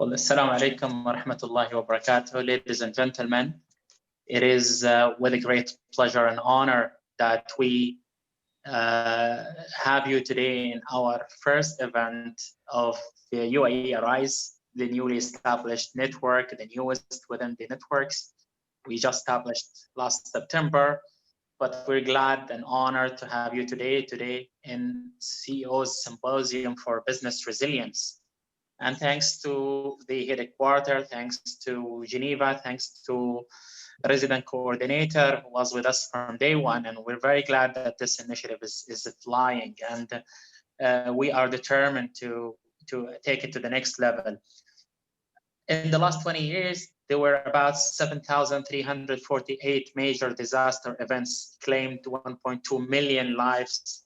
Well, assalamu alaikum wa rahmatullahi wa barakatuh, ladies and gentlemen. It is with a great pleasure and honor that we have you today in our first event of the UAE Arise, the newly established network, the newest within the networks. We just established last September, but we're glad and honored to have you today in CEO's Symposium for Business Resilience. And thanks to the headquarters, thanks to Geneva, thanks to resident coordinator who was with us from day one. And we're very glad that this initiative is flying. And we are determined to take it to the next level. In the last 20 years, there were about 7,348 major disaster events, claimed 1.2 million lives,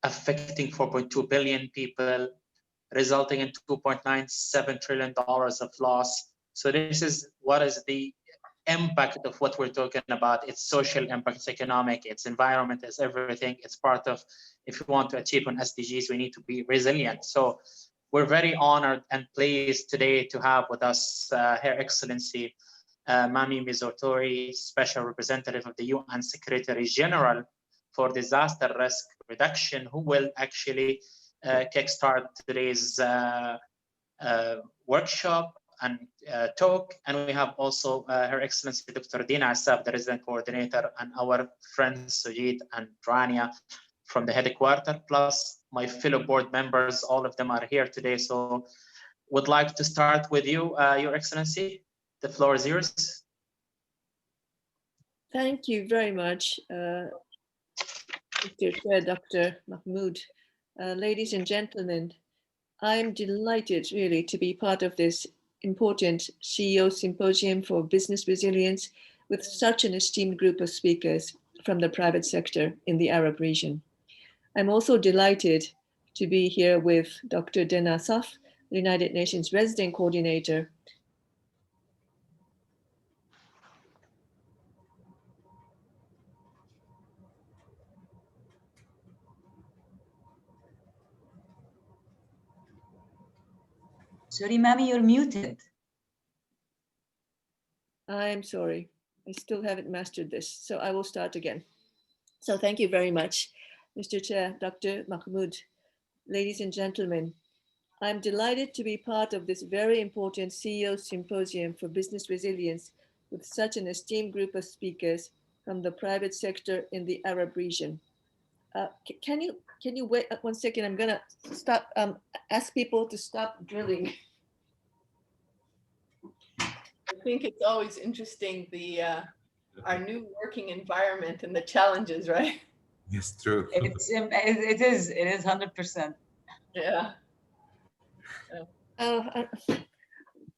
affecting 4.2 billion people, resulting in $2.97 trillion of loss. So this is what is the impact of what we're talking about. It's social impact, it's economic, it's environment, it's everything. It's part of, if you want to achieve on SDGs, we need to be resilient. So we're very honored and pleased today to have with us Her Excellency Mami Mizotori, Special Representative of the UN Secretary General for Disaster Risk Reduction, who will actually kickstart today's workshop and talk. And we have also Her Excellency Dr. Dina Asaf, the resident coordinator, and our friends Sujit and Rania from the headquarters, plus my fellow board members. All of them are here today. So would like to start with you, Your Excellency. The floor is yours. Thank you very much, Mr. Chair, Dr. Mahmoud. Ladies and gentlemen, I'm delighted really to be part of this important CEO Symposium for Business Resilience with such an esteemed group of speakers from the private sector in the Arab region. I'm also delighted to be here with Dr. Dina Asaf, the United Nations Resident Coordinator. Sorry, Mami, you're muted. I'm sorry, I still haven't mastered this, so I will start again. So thank you very much, Mr. Chair, Dr. Mahmoud. Ladies and gentlemen, I'm delighted to be part of this very important CEO Symposium for Business Resilience with such an esteemed group of speakers from the private sector in the Arab region. Can you wait 1 second? I'm gonna stop, ask people to stop drilling. I think it's always interesting, our new working environment and the challenges, right? Yes, true. It is 100%. Yeah.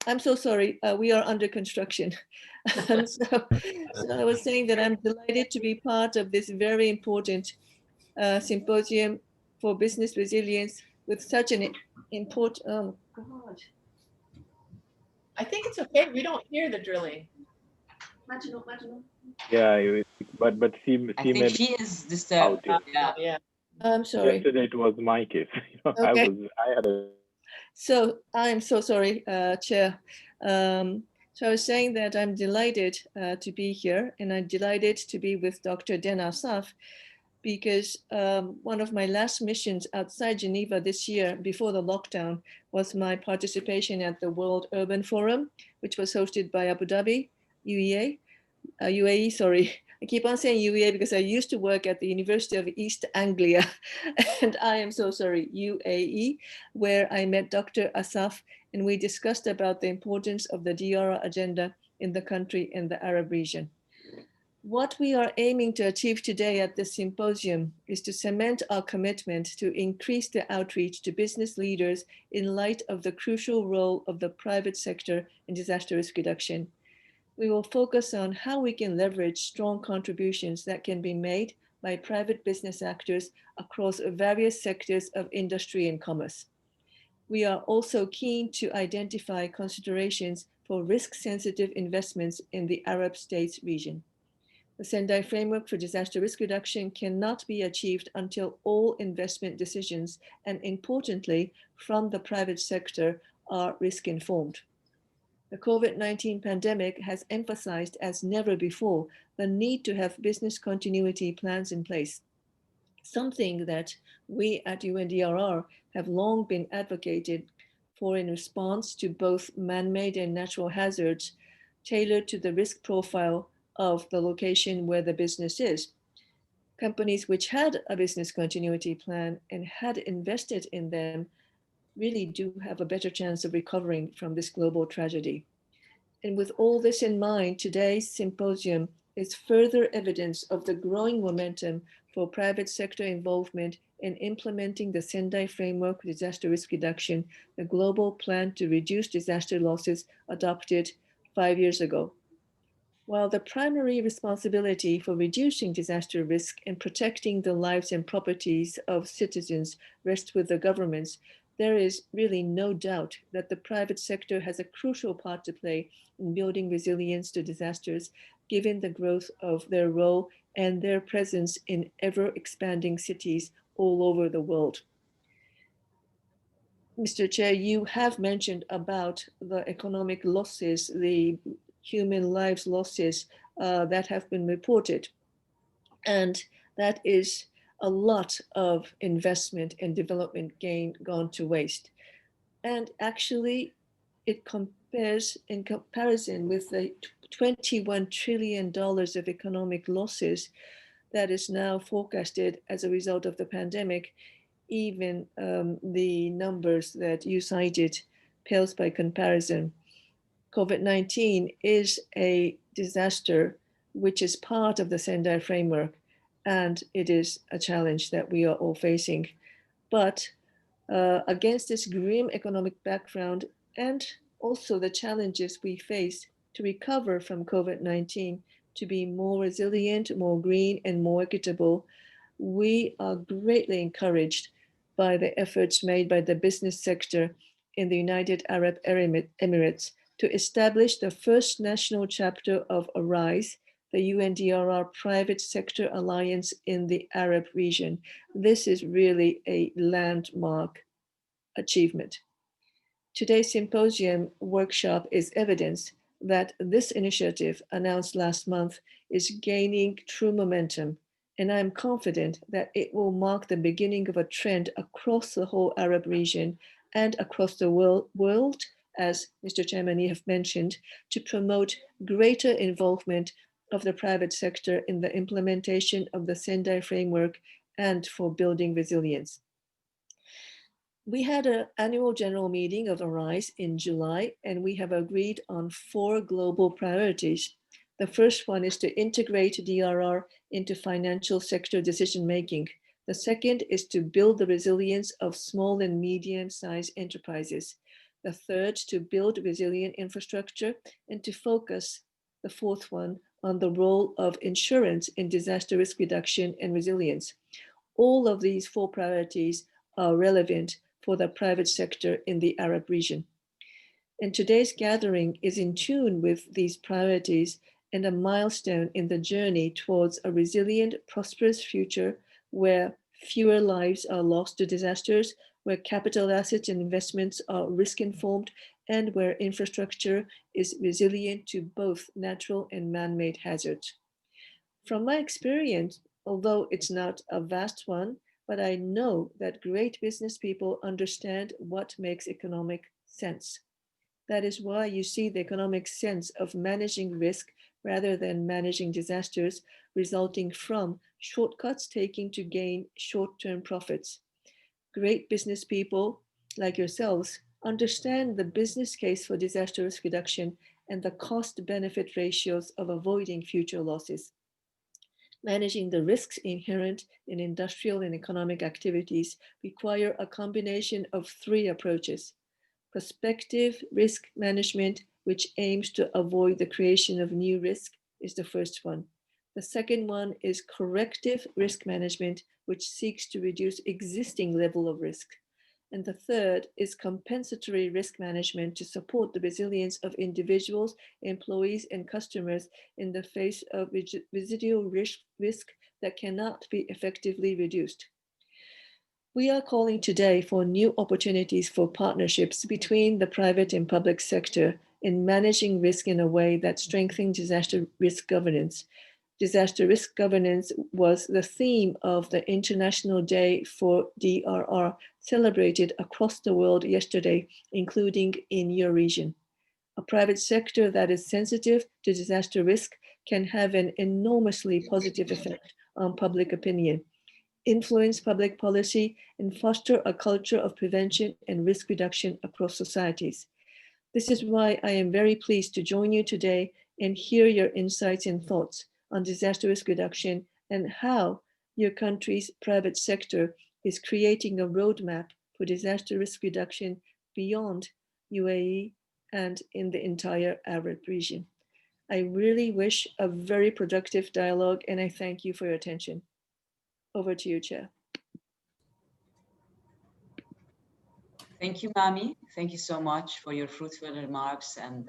I'm so sorry. We are under construction. And so I was saying that I'm delighted to be part of this very important symposium for business resilience with such an important, oh God. I think it's okay. We don't hear the drilling. Yeah, but she I think she is disturbed. Yeah. I'm sorry. Yesterday it was my case. Okay. I had a. So I'm so sorry, Chair. So I was saying that I'm delighted to be here, and I'm delighted to be with Dr. Dina Asaf, because one of my last missions outside Geneva this year, before the lockdown, was my participation at the World Urban Forum, which was hosted by Abu Dhabi, UAE, sorry. I keep on saying UEA because I used to work at the University of East Anglia, and I am so sorry, UAE, where I met Dr. Asaf, and we discussed about the importance of the DRA agenda in the country and the Arab region. What we are aiming to achieve today at this symposium is to cement our commitment to increase the outreach to business leaders in light of the crucial role of the private sector in disaster risk reduction. We will focus on how we can leverage strong contributions that can be made by private business actors across various sectors of industry and commerce. We are also keen to identify considerations for risk-sensitive investments in the Arab states region. The Sendai Framework for Disaster Risk Reduction cannot be achieved until all investment decisions, and importantly, from the private sector, are risk informed. The COVID-19 pandemic has emphasized as never before the need to have business continuity plans in place, something that we at UNDRR have long been advocated for in response to both man-made and natural hazards tailored to the risk profile of the location where the business is. Companies which had a business continuity plan and had invested in them really do have a better chance of recovering from this global tragedy. And with all this in mind, today's symposium is further evidence of the growing momentum for private sector involvement in implementing the Sendai Framework for Disaster Risk Reduction, the global plan to reduce disaster losses adopted 5 years ago. While the primary responsibility for reducing disaster risk and protecting the lives and properties of citizens rests with the governments, there is really no doubt that the private sector has a crucial part to play in building resilience to disasters, given the growth of their role and their presence in ever-expanding cities all over the world. Mr. Chair, you have mentioned about the economic losses, the human lives losses that have been reported. And that is a lot of investment and development gain gone to waste. And actually, it compares in comparison with the $21 trillion of economic losses that is now forecasted as a result of the pandemic. Even the numbers that you cited pales by comparison. COVID-19 is a disaster which is part of the Sendai framework, and it is a challenge that we are all facing. But against this grim economic background and also the challenges we face to recover from COVID-19, to be more resilient, more green, and more equitable, we are greatly encouraged by the efforts made by the business sector in the United Arab Emirates to establish the first national chapter of ARISE, the UNDRR Private Sector Alliance in the Arab region. This is really a landmark achievement. Today's symposium workshop is evidence that this initiative announced last month is gaining true momentum, and I am confident that it will mark the beginning of a trend across the whole Arab region and across the world, as Mr. Chairman, you have mentioned, to promote greater involvement of the private sector in the implementation of the Sendai framework and for building resilience. We had an annual general meeting of ARISE in July, and we have agreed on 4 global priorities. The first one is to integrate DRR into financial sector decision-making. The second is to build the resilience of small and medium-sized enterprises. The third, to build resilient infrastructure, and to focus, the fourth one, on the role of insurance in disaster risk reduction and resilience. All of these 4 priorities are relevant for the private sector in the Arab region. And today's gathering is in tune with these priorities and a milestone in the journey towards a resilient, prosperous future where fewer lives are lost to disasters, where capital assets and investments are risk-informed, and where infrastructure is resilient to both natural and man-made hazards. From my experience, although it's not a vast one, but I know that great business people understand what makes economic sense. That is why you see the economic sense of managing risk rather than managing disasters resulting from shortcuts taken to gain short-term profits. Great business people like yourselves understand the business case for disaster risk reduction and the cost-benefit ratios of avoiding future losses. Managing the risks inherent in industrial and economic activities require a combination of 3 approaches. Prospective risk management, which aims to avoid the creation of new risk, is the first one. The second one is corrective risk management, which seeks to reduce existing level of risk. And the third is compensatory risk management to support the resilience of individuals, employees, and customers in the face of residual risk that cannot be effectively reduced. We are calling today for new opportunities for partnerships between the private and public sector in managing risk in a way that strengthens disaster risk governance. Disaster risk governance was the theme of the International Day for DRR, celebrated across the world yesterday, including in your region. A private sector that is sensitive to disaster risk can have an enormously positive effect on public opinion, influence public policy, and foster a culture of prevention and risk reduction across societies. This is why I am very pleased to join you today and hear your insights and thoughts on disaster risk reduction and how your country's private sector is creating a roadmap for disaster risk reduction beyond UAE and in the entire Arab region. I really wish a very productive dialogue and I thank you for your attention. Over to you, Chair. Thank you, Mami. Thank you so much for your fruitful remarks and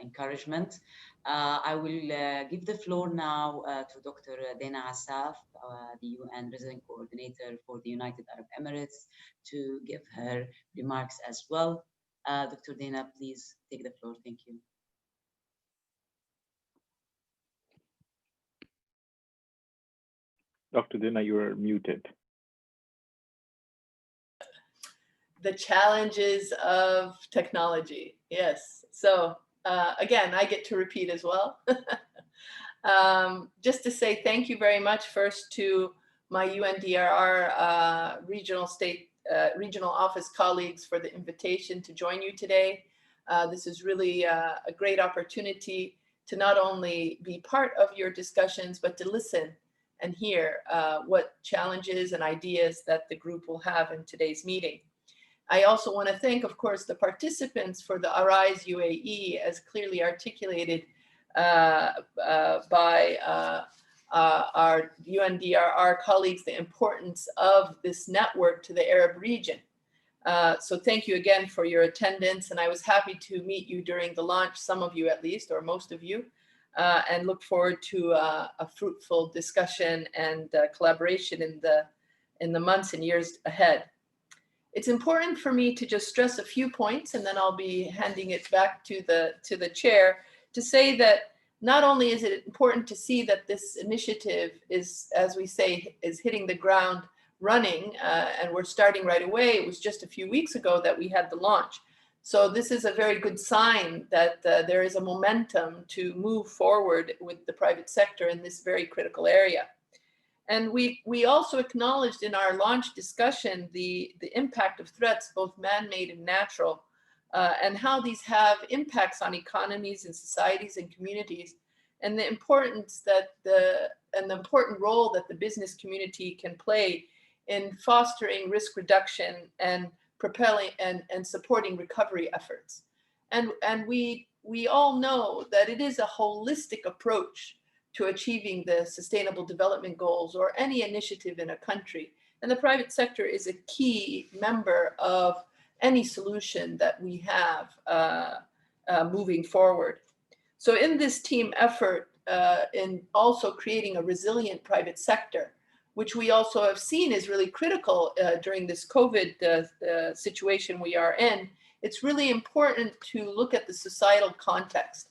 encouragement. I will give the floor now to Dr. Dena Asaf, the UN Resident Coordinator for the United Arab Emirates, to give her remarks as well. Dr. Dena, please take the floor. Thank you. Dr. Dena, you are muted. The challenges of technology. Yes. So again, I get to repeat as well. Just to say thank you very much first to my UNDRR regional office colleagues for the invitation to join you today. This is really a great opportunity to not only be part of your discussions, but to listen and hear what challenges and ideas that the group will have in today's meeting. I also want to thank, of course, the participants for the Arise UAE, as clearly articulated by our UNDRR colleagues, the importance of this network to the Arab region. So thank you again for your attendance, and I was happy to meet you during the launch, some of you at least, or most of you, and look forward to a fruitful discussion and collaboration in the months and years ahead. It's important for me to just stress a few points, and then I'll be handing it back to the chair to say that not only is it important to see that this initiative is, as we say, is hitting the ground running, and we're starting right away. It was just a few weeks ago that we had the launch. So this is a very good sign that there is a momentum to move forward with the private sector in this very critical area. And we also acknowledged in our launch discussion the impact of threats, both man-made and natural, and how these have impacts on economies and societies and communities, and the importance that the important role that the business community can play in fostering risk reduction and propelling and supporting recovery efforts. And we all know that it is a holistic approach to achieving the Sustainable Development Goals or any initiative in a country. And the private sector is a key member of any solution that we have moving forward. So in this team effort, in also creating a resilient private sector, which we also have seen is really critical during this COVID situation we are in, it's really important to look at the societal context.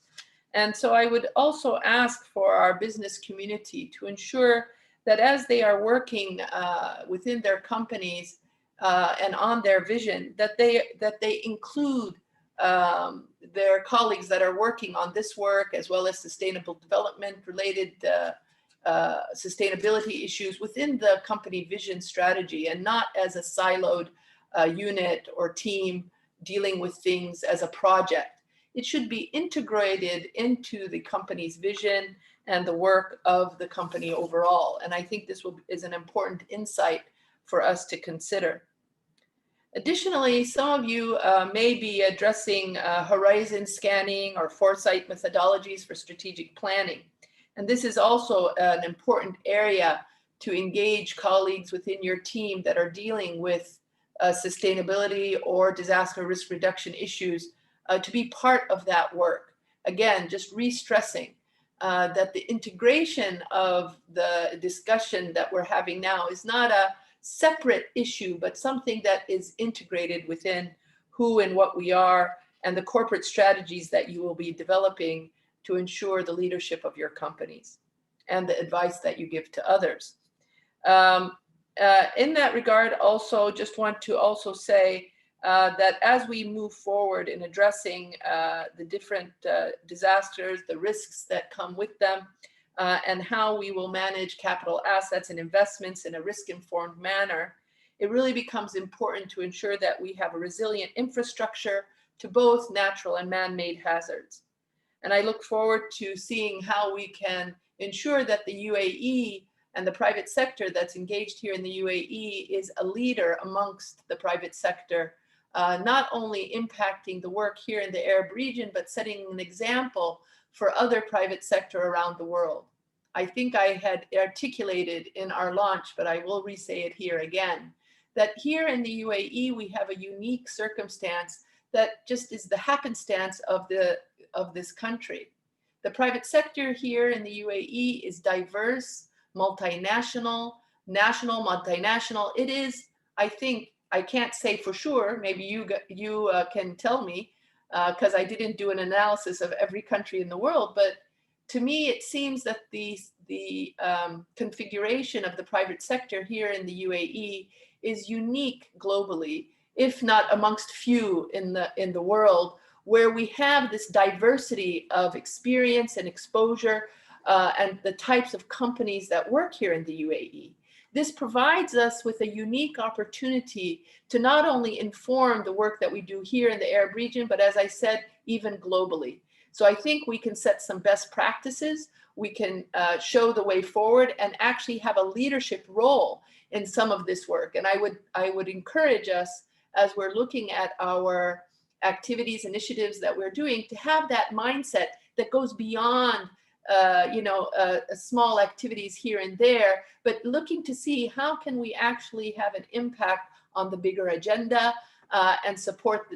And so I would also ask for our business community to ensure that as they are working within their companies and on their vision, that they include their colleagues that are working on this work, as well as sustainable development related sustainability issues within the company vision strategy, and not as a siloed unit or team dealing with things as a project. It should be integrated into the company's vision and the work of the company overall. And I think this is an important insight for us to consider. Additionally, some of you may be addressing horizon scanning or foresight methodologies for strategic planning. And this is also an important area to engage colleagues within your team that are dealing with sustainability or disaster risk reduction issues to be part of that work. Again, just re-stressing that the integration of the discussion that we're having now is not a separate issue, but something that is integrated within who and what we are and the corporate strategies that you will be developing to ensure the leadership of your companies and the advice that you give to others. In that regard, also just want to also say that as we move forward in addressing the different disasters, the risks that come with them, and how we will manage capital assets and investments in a risk-informed manner, it really becomes important to ensure that we have a resilient infrastructure to both natural and man-made hazards. And I look forward to seeing how we can ensure that the UAE and the private sector that's engaged here in the UAE is a leader amongst the private sector, not only impacting the work here in the Arab region, but setting an example for other private sector around the world. I think I had articulated in our launch, but I will re-say it here again, that here in the UAE, we have a unique circumstance that just is the happenstance of this country. The private sector here in the UAE is diverse, multinational, national, multinational. It is, I think, I can't say for sure, maybe you can tell me, because I didn't do an analysis of every country in the world, but to me, it seems that the configuration of the private sector here in the UAE is unique globally, if not amongst few in the world, where we have this diversity of experience and exposure and the types of companies that work here in the UAE. This provides us with a unique opportunity to not only inform the work that we do here in the Arab region, but as I said, even globally. So I think we can set some best practices, we can show the way forward and actually have a leadership role in some of this work. And I would encourage us, as we're looking at our activities, initiatives that we're doing, to have that mindset that goes beyond small activities here and there, but looking to see how can we actually have an impact on the bigger agenda and support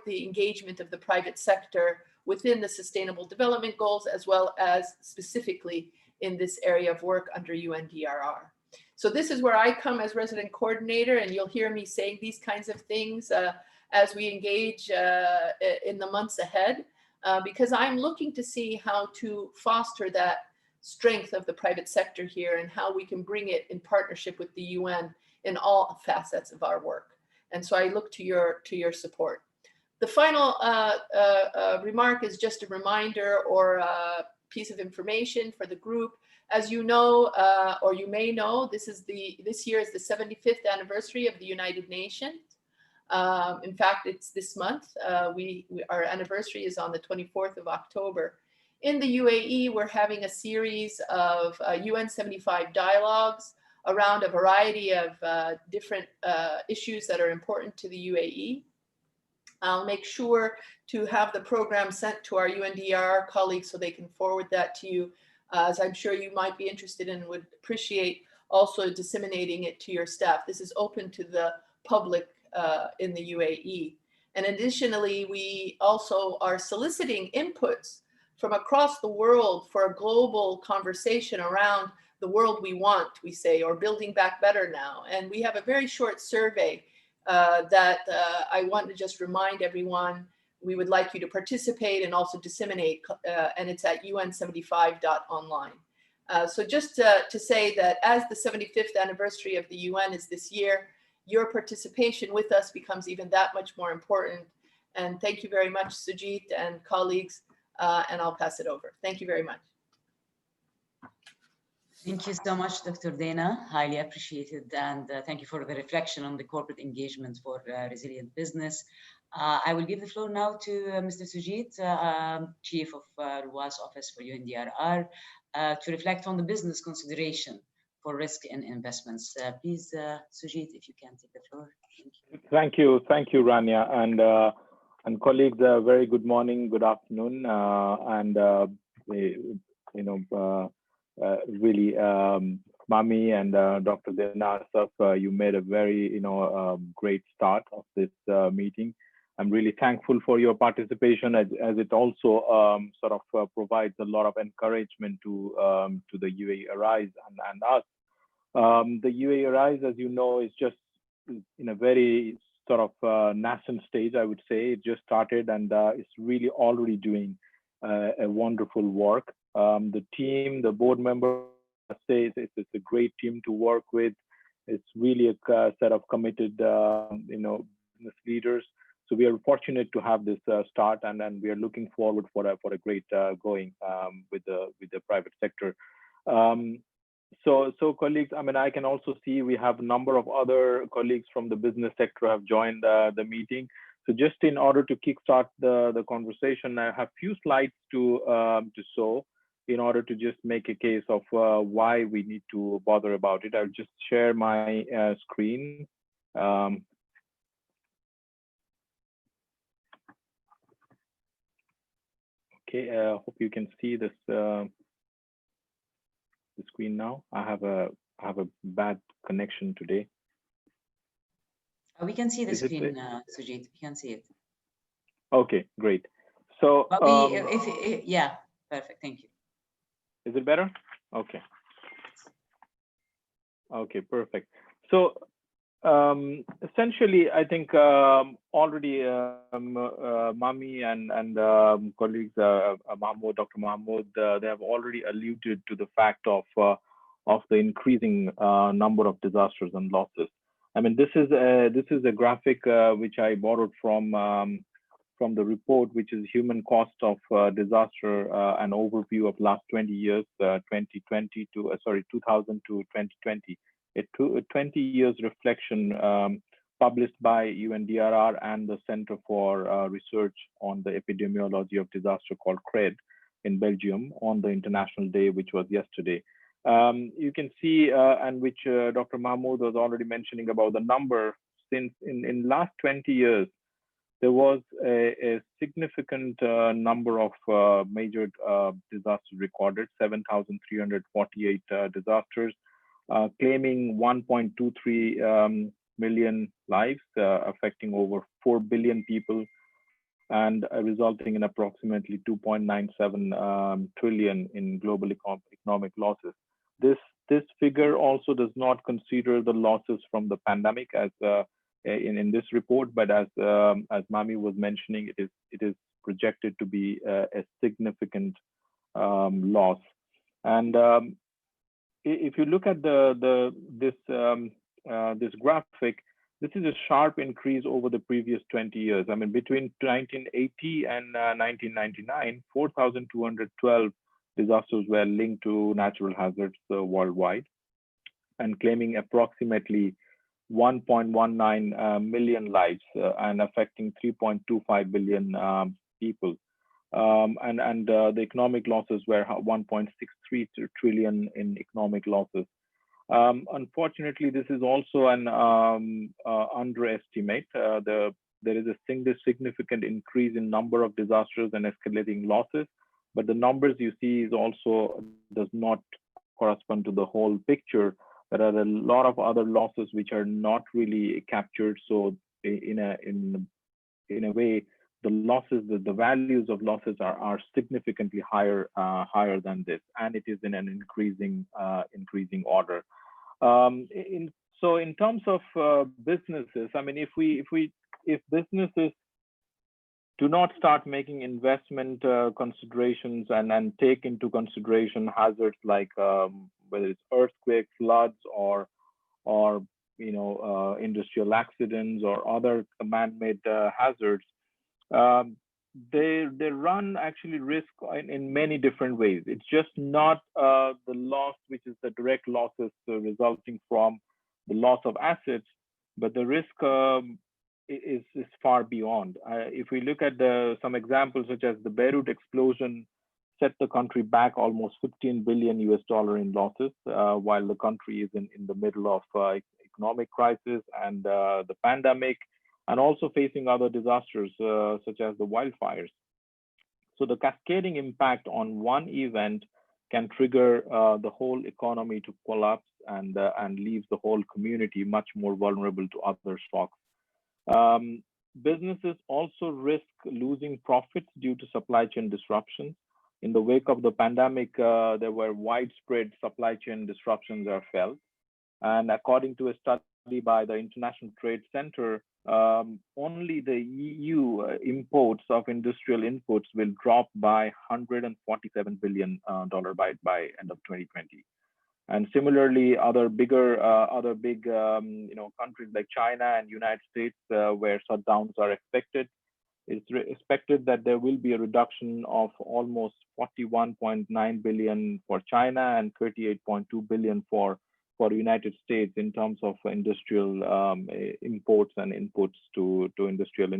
the engagement of the private sector within the Sustainable Development Goals, as well as specifically in this area of work under UNDRR. So this is where I come as resident coordinator, and you'll hear me saying these kinds of things as we engage in the months ahead, because I'm looking to see how to foster that strength of the private sector here and how we can bring it in partnership with the UN in all facets of our work. And so I look to your support. The final remark is just a reminder or a piece of information for the group. As you know, or you may know, this year is the 75th anniversary of the United Nations. In fact, it's this month. Our anniversary is on the 24th of October. In the UAE, we're having a series of UN 75 dialogues around a variety of different issues that are important to the UAE. I'll make sure to have the program sent to our UNDRR colleagues so they can forward that to you, as I'm sure you might be interested in and would appreciate also disseminating it to your staff. This is open to the public in the UAE. And additionally, we also are soliciting inputs from across the world for a global conversation around the world we want, we say, or building back better now. And we have a very short survey that I want to just remind everyone we would like you to participate and also disseminate, and it's at un75.online. So just to say that as the 75th anniversary of the UN is this year, your participation with us becomes even that much more important. And thank you very much, Sujit and colleagues, and I'll pass it over. Thank you very much. Thank you so much, Dr. Dana. Highly appreciated. And thank you for the reflection on the corporate engagement for resilient business. I will give the floor now to Mr. Sujit, Chief of Ruwa's Office for UNDRR, to reflect on the business consideration for risk in investments. Please, Sujit, if you can take the floor. Thank you, Rania, and colleagues. Very good morning, good afternoon, really, Mami and Dr. Dana Asaf, you made a very great start of this meeting. I'm really thankful for your participation, as it also provides a lot of encouragement to the UAE Arise and us The UAE, as you know, is just in a very sort of nascent stage, I would say. It just started and it's really already doing a wonderful work. The team, the board members say it's a great team to work with. It's really a set of committed, business leaders. So we are fortunate to have this start, and we are looking forward for a great going with the private sector. So colleagues, I mean, I can also see we have a number of other colleagues from the business sector have joined the meeting. So just in order to kickstart the conversation, I have few slides to show in order to just make a case of why we need to bother about it. I'll just share my screen. Okay, hope you can see this the screen now. I have a bad connection today. We can see the screen, Sujit. We can see it. Okay, great. So, yeah, perfect. Thank you. Is it better? Okay. Okay, perfect. So, essentially, I think already Mami and colleagues, Mahmoud, Dr. Mahmoud, they have already alluded to the fact of the increasing number of disasters and losses. I mean, this is a graphic which I borrowed from the report, which is Human Cost of Disaster, an overview of last 20 years, 2000 to 2020. A 20 years reflection published by UNDRR and the Center for Research on the Epidemiology of Disaster called CRED in Belgium on the International Day, which was yesterday. You can see, and which Dr. Mahmoud was already mentioning about the number, since in last 20 years, there was a significant number of major disasters recorded, 7,348 disasters, claiming 1.23 million lives, affecting over 4 billion people, and resulting in approximately 2.97 trillion in global economic losses. This figure also does not consider the losses from the pandemic as in this report, but as Mami was mentioning, it is projected to be a significant loss. And if you look at this graphic, this is a sharp increase over the previous 20 years. I mean, between 1980 and 1999, 4,212 disasters were linked to natural hazards worldwide, and claiming approximately 1.19 million lives and affecting 3.25 billion people. And the economic losses were 1.63 trillion in economic losses. Unfortunately, this is also an underestimate. There is a significant increase in number of disasters and escalating losses, but the numbers you see is also does not correspond to the whole picture. There are a lot of other losses which are not really captured. So in a way, the losses, the values of losses are significantly higher than this, and it is in an increasing order. So in terms of businesses, I mean, if businesses do not start making investment considerations and take into consideration hazards like whether it's earthquake, floods, or industrial accidents or other man-made hazards, they run actually risk in many different ways. It's just not the loss, which is the direct losses resulting from the loss of assets, but the risk is far beyond. If we look at some examples, such as the Beirut explosion set the country back almost $15 billion in losses, while the country is in the middle of economic crisis and the pandemic, and also facing other disasters such as the wildfires. So the cascading impact on one event can trigger the whole economy to collapse and leaves the whole community much more vulnerable to other shocks. Businesses also risk losing profits due to supply chain disruptions. In the wake of the pandemic, there were widespread supply chain disruptions are felt. And according to a study by the International Trade Center, only the EU imports of industrial inputs will drop by $147 billion by end of 2020. And similarly, other big countries like China and United States, where shutdowns are expected, it's expected that there will be a reduction of almost 41.9 billion for China and 38.2 billion for the United States in terms of industrial imports and inputs to industrial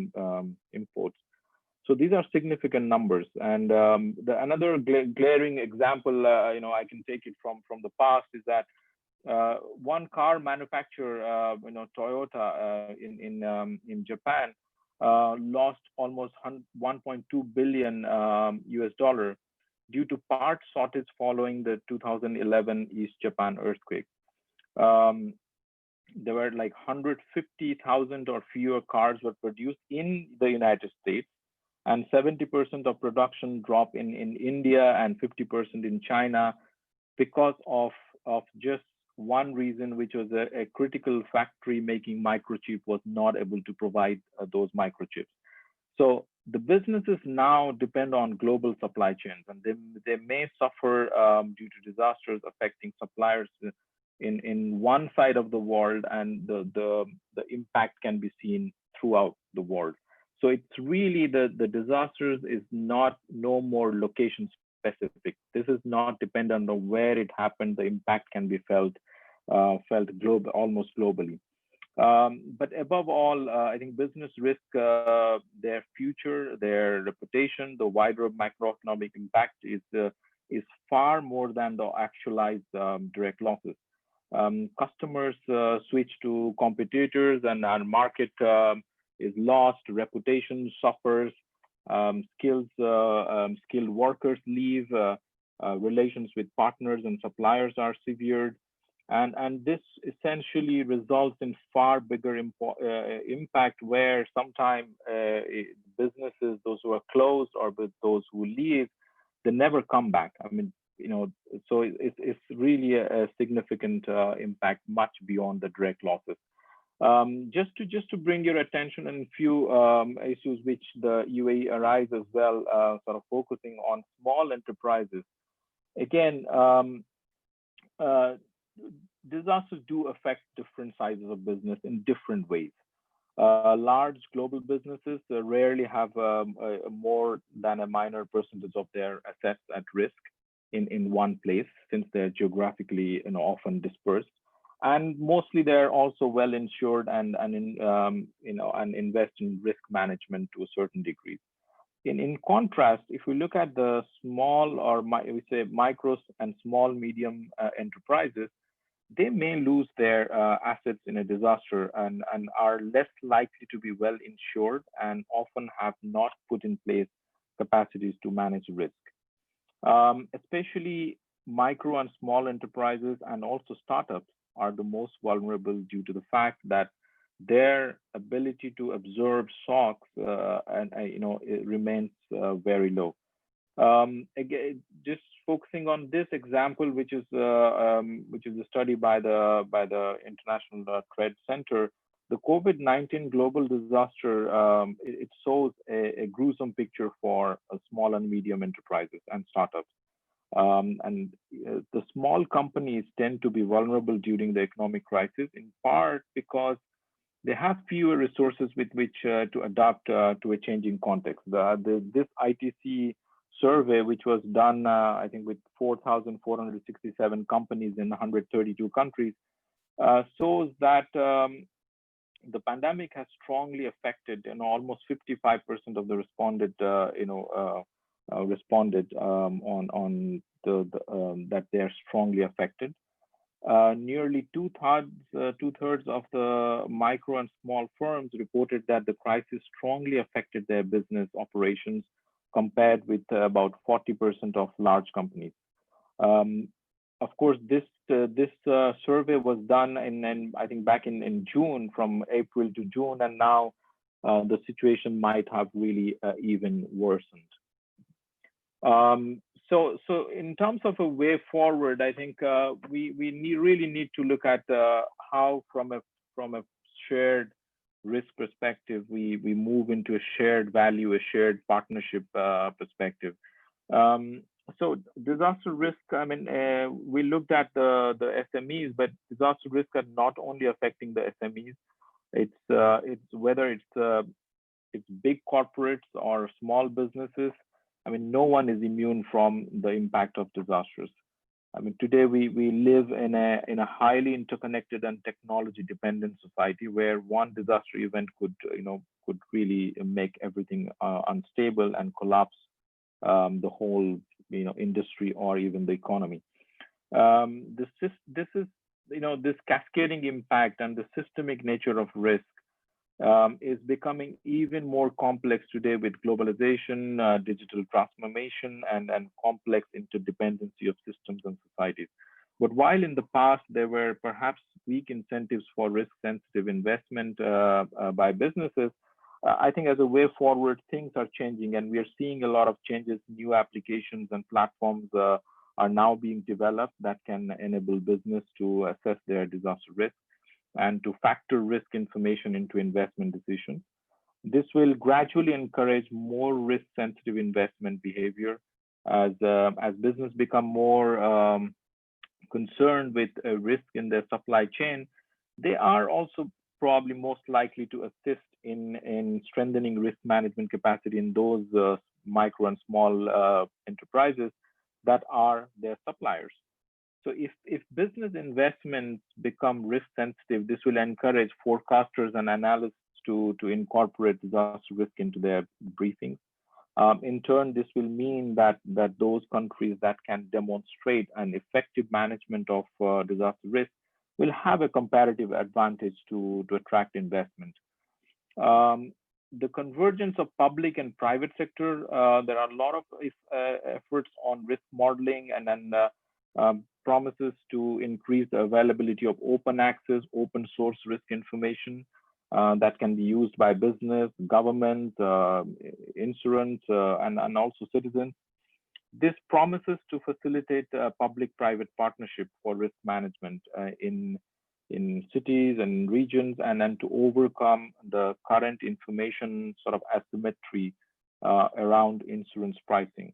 imports. So these are significant numbers. And another glaring example, I can take it from the past, is that one car manufacturer, Toyota in Japan, lost almost 1.2 billion US dollar due to part shortage following the 2011 East Japan earthquake. There were like 150,000 or fewer cars were produced in the United States, and 70% of production drop in India and 50% in China because of just one reason, which was a critical factory making microchip was not able to provide those microchips. So the businesses now depend on global supply chains, and they may suffer due to disasters affecting suppliers in one side of the world, and the impact can be seen throughout the world. So it's really the disasters is no more location specific. This is not dependent on where it happened. The impact can be felt almost globally. But above all, I think business risk their future, their reputation, the wider macroeconomic impact is far more than the actualized direct losses. Customers switch to competitors, and our market is lost, reputation suffers, skilled workers leave, relations with partners and suppliers are severed. And this essentially results in far bigger impact, where sometimes businesses, those who are closed or with those who leave, they never come back. I mean, so it's really a significant impact, much beyond the direct losses. Just to bring your attention on a few issues which the UAE arise as well, sort of focusing on small enterprises. Again, disasters do affect different sizes of business in different ways. Large global businesses rarely have more than a minor percentage of their assets at risk in one place, since they're geographically often dispersed. And mostly they're also well insured and invest in risk management to a certain degree. In contrast, if we look at the small, or we say micros and small medium enterprises, they may lose their assets in a disaster and are less likely to be well insured, and often have not put in place capacities to manage risk. Especially micro and small enterprises and also startups are the most vulnerable due to the fact that their ability to absorb shocks it remains very low. Again, just focusing on this example, which is a study by the International Trade Center, the COVID-19 global disaster, it shows a gruesome picture for small and medium enterprises and startups. And the small companies tend to be vulnerable during the economic crisis, in part because they have fewer resources with which to adapt to a changing context. This ITC survey, which was done, I think, with 4,467 companies in 132 countries, shows that the pandemic has strongly affected, almost 55% of the responded, responded on that they are strongly affected. Nearly two-thirds of the micro and small firms reported that the crisis strongly affected their business operations, compared with about 40% of large companies. Of course, this survey was done I think back in June, from April to June, and now the situation might have really even worsened. So in terms of a way forward, I think we really need to look at how from a shared risk perspective we move into a shared value, a shared partnership perspective. So disaster risk, I mean, we looked at the SMEs, but disaster risk are not only affecting the SMEs. It's whether it's big corporates or small businesses. I mean, no one is immune from the impact of disasters. I mean, today we live in a highly interconnected and technology dependent society where one disaster event could really make everything unstable and collapse the whole industry or even the economy. This is this cascading impact and the systemic nature of risk is becoming even more complex today with globalization, digital transformation, and complex interdependency of systems and societies. But while in the past there were perhaps weak incentives for risk-sensitive investment by businesses, I think as a way forward, things are changing, and we are seeing a lot of changes. New applications and platforms are now being developed that can enable business to assess their disaster risk and to factor risk information into investment decisions. This will gradually encourage more risk-sensitive investment behavior as business become more concerned with risk in their supply chain. They are also probably most likely to assist in strengthening risk management capacity in those micro and small enterprises that are their suppliers. So if business investments become risk sensitive, this will encourage forecasters and analysts to incorporate disaster risk into their briefings. In turn, this will mean that those countries that can demonstrate an effective management of disaster risk will have a comparative advantage to attract investment. The convergence of public and private sector, there are a lot of efforts on risk modeling and promises to increase the availability of open access, open source risk information that can be used by business, government, insurance, and also citizens. This promises to facilitate public-private partnership for risk management in cities and regions, and then to overcome the current information sort of asymmetry around insurance pricing.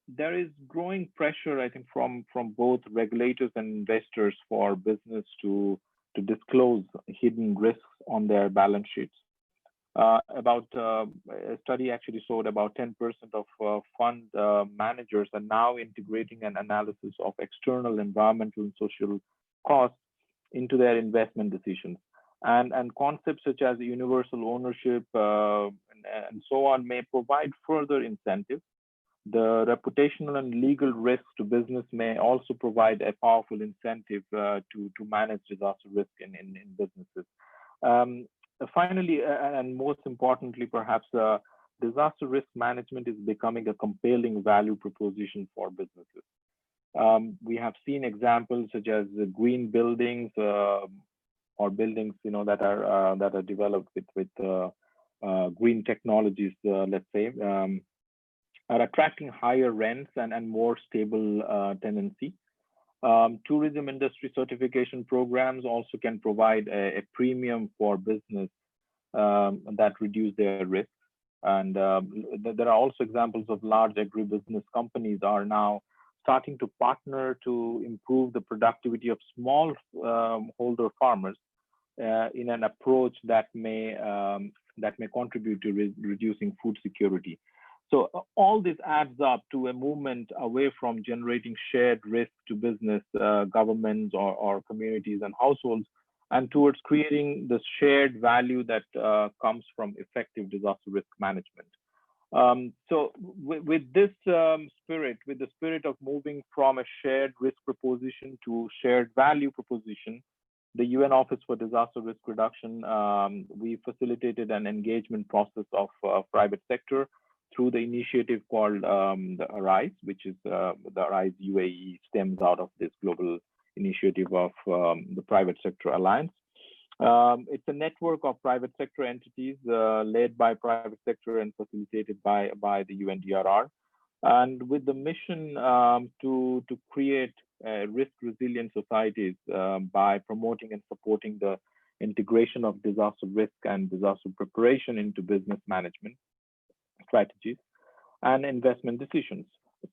There is growing pressure, I think, from both regulators and investors for business to disclose hidden risks on their balance sheets. A study actually showed about 10% of fund managers are now integrating an analysis of external environmental and social costs into their investment decisions. And concepts such as universal ownership and so on may provide further incentives. The reputational and legal risks to business may also provide a powerful incentive to manage disaster risk in businesses. Finally, and most importantly, perhaps, disaster risk management is becoming a compelling value proposition for businesses. We have seen examples such as green buildings or buildings, that are developed with green technologies, let's say, are attracting higher rents and more stable tenancy. Tourism industry certification programs also can provide a premium for business that reduce their risk. And there are also examples of large agribusiness companies are now starting to partner to improve the productivity of small holder farmers in an approach that may contribute to reducing food security. So all this adds up to a movement away from generating shared risk to business, governments, or communities and households, and towards creating the shared value that comes from effective disaster risk management. So with this spirit, with the spirit of moving from a shared risk proposition to shared value proposition, the UN Office for Disaster Risk Reduction, we facilitated an engagement process of private sector through the initiative called the ARISE, which is the ARISE UAE stems out of this global initiative of the Private Sector Alliance. It's a network of private sector entities led by private sector and facilitated by the UNDRR. and with the mission to create risk-resilient societies by promoting and supporting the integration of disaster risk and disaster preparation into business management strategies and investment decisions.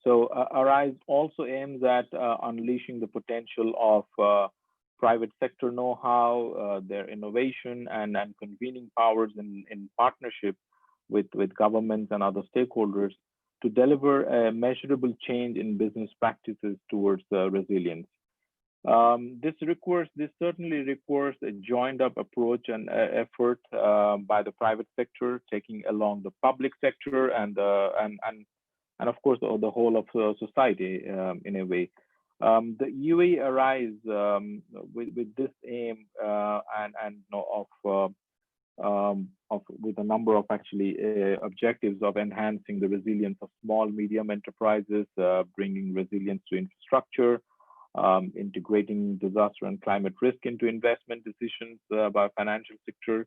So ARISE also aims at unleashing the potential of private sector know-how, their innovation and convening powers in partnership with governments and other stakeholders to deliver a measurable change in business practices towards resilience. This certainly requires a joined up approach and effort by the private sector, taking along the public sector and of course the whole of society in a way. The UAE ARISE with this aim with a number of actually objectives of enhancing the resilience of small medium enterprises, bringing resilience to infrastructure, integrating disaster and climate risk into investment decisions by financial sector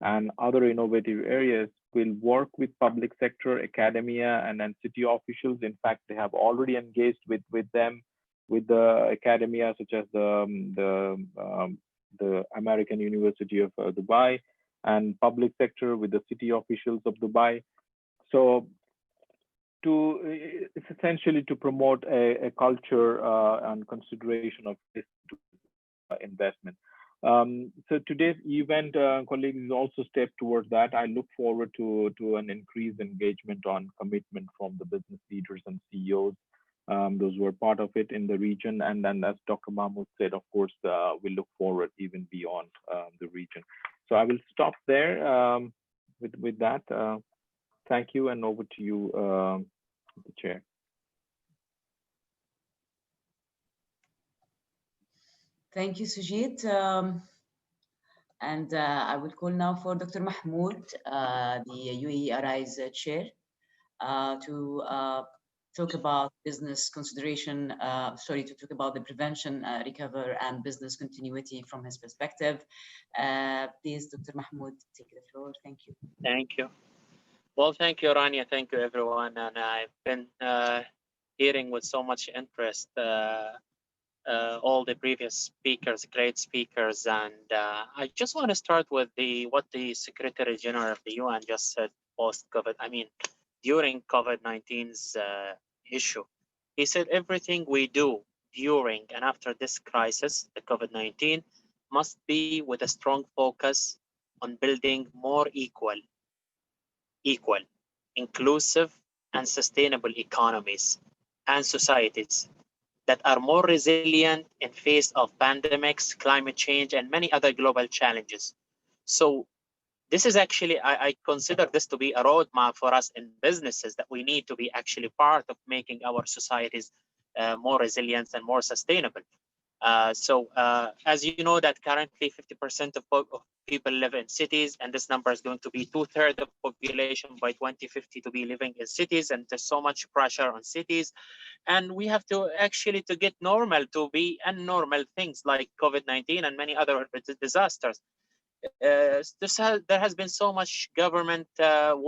and other innovative areas. Will work with public sector, academia, and city officials. In fact, they have already engaged with them, with the academia, such as the American University of Dubai, and public sector with the city officials of Dubai. So it's essentially to promote a culture and consideration of this investment. So today's event, colleagues, is also a step towards that. I look forward to an increased engagement on commitment from the business leaders and CEOs, those who are part of it in the region. And then, as Dr. Mahmoud said, of course, we look forward even beyond the region. So I will stop there with that. Thank you, and over to you, the chair. Thank you, Sujit. And I will call now for Dr. Mahmoud, the UAE ARISE chair, to talk about business consideration, to talk about the prevention, recover, and business continuity from his perspective. Please, Dr. Mahmoud, take the floor. Thank you. Thank you. Well, thank you, Rania. Thank you, everyone. And I've been hearing with so much interest all the previous speakers, great speakers. And I just want to start with what the Secretary General of the UN just said post-COVID. I mean, during COVID-19's issue. He said everything we do during and after this crisis, the COVID-19, must be with a strong focus on building more equal, inclusive, and sustainable economies and societies that are more resilient in face of pandemics, climate change, and many other global challenges. So this is actually, I consider this to be a roadmap for us in businesses that we need to be actually part of making our societies more resilient and more sustainable. As you know, that currently 50% of people live in cities, and this number is going to be 2/3 of population by 2050 to be living in cities, and there's so much pressure on cities. And we have to actually to get normal to be unnormal things like COVID-19 and many other disasters. There has been so much government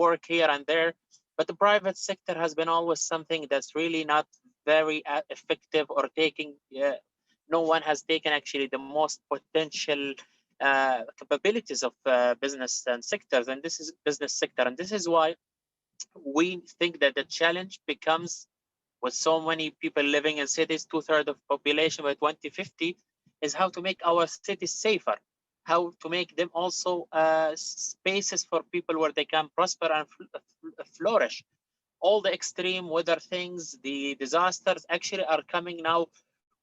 work here and there, but the private sector has been always something that's really not very effective or taking, no one has taken actually the most potential capabilities of business and sectors, and this is business sector. And this is why we think that the challenge becomes, with so many people living in cities, 2/3 of population by 2050, is how to make our cities safer, how to make them also spaces for people where they can prosper and flourish. All the extreme weather things, the disasters actually are coming now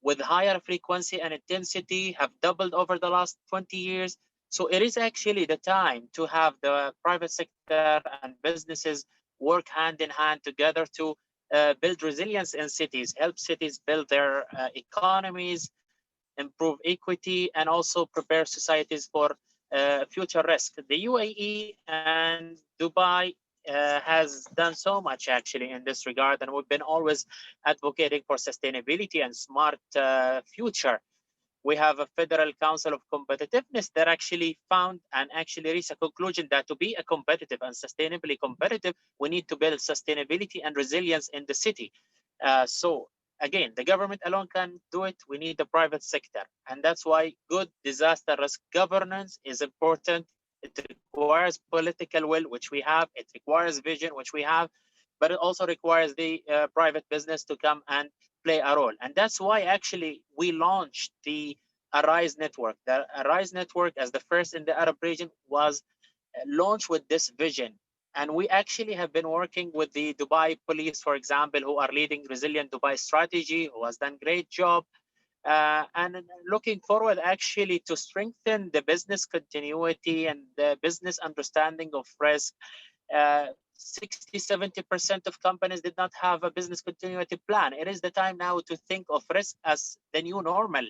with higher frequency and intensity, have doubled over the last 20 years. So it is actually the time to have the private sector and businesses work hand in hand together to build resilience in cities, help cities build their economies, improve equity, and also prepare societies for future risk. The UAE and Dubai has done so much actually in this regard, and we've been always advocating for sustainability and smart future. We have a Federal Council of Competitiveness that actually found and actually reached a conclusion that to be a competitive and sustainably competitive, we need to build sustainability and resilience in the city. So again, the government alone can do it. We need the private sector. And that's why good disaster risk governance is important. It requires political will, which we have. It requires vision, which we have. But it also requires the private business to come and play a role. And that's why actually we launched the Arise Network. The Arise Network, as the first in the Arab region, was launched with this vision. And we actually have been working with the Dubai police, for example, who are leading Resilient Dubai strategy, who has done great job. And looking forward actually to strengthen the business continuity and the business understanding of risk. 60–70% of companies did not have a business continuity plan. It is the time now to think of risk as the new normal,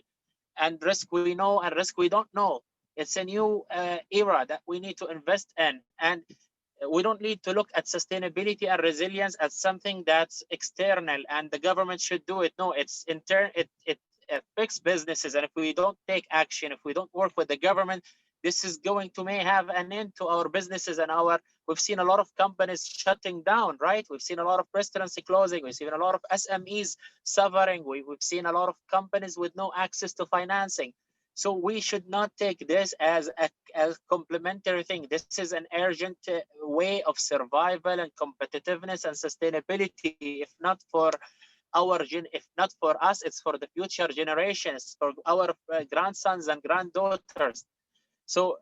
and risk we know and risk we don't know. It's a new era that we need to invest in, and we don't need to look at sustainability and resilience as something that's external and the government should do it. No, it's intern. It affects businesses, and if we don't take action, if we don't work with the government, this is going to may have an end to our businesses and our. We've seen a lot of companies shutting down, right? We've seen a lot of restaurants closing. We've seen a lot of SMEs suffering. We've seen a lot of companies with no access to financing. So we should not take this as a complementary thing. This is an urgent way of survival and competitiveness and sustainability. If not for if not for us, it's for the future generations, for our grandsons and granddaughters. So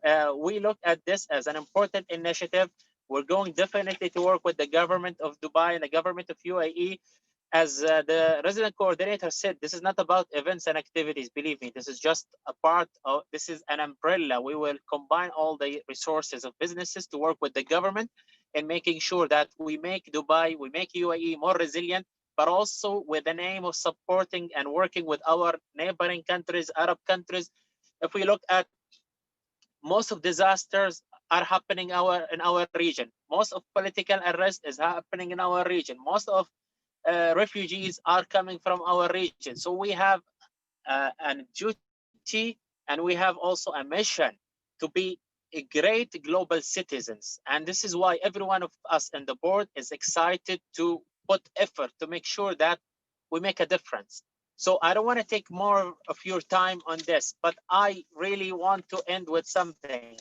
we look at this as an important initiative. We're going definitely to work with the government of Dubai and the government of UAE. As the resident coordinator said, this is not about events and activities. Believe me, this is just a part of, this is an umbrella. We will combine all the resources of businesses to work with the government in making sure that we make Dubai, we make UAE more resilient, but also with the aim of supporting and working with our neighboring countries, Arab countries. If we look at most of disasters are happening in our region. Most of political unrest is happening in our region. Most of refugees are coming from our region. So we have a duty and we have also a mission to be a great global citizens. And this is why every one of us in the board is excited to put effort to make sure that we make a difference. So I don't want to take more of your time on this, but I really want to end with something.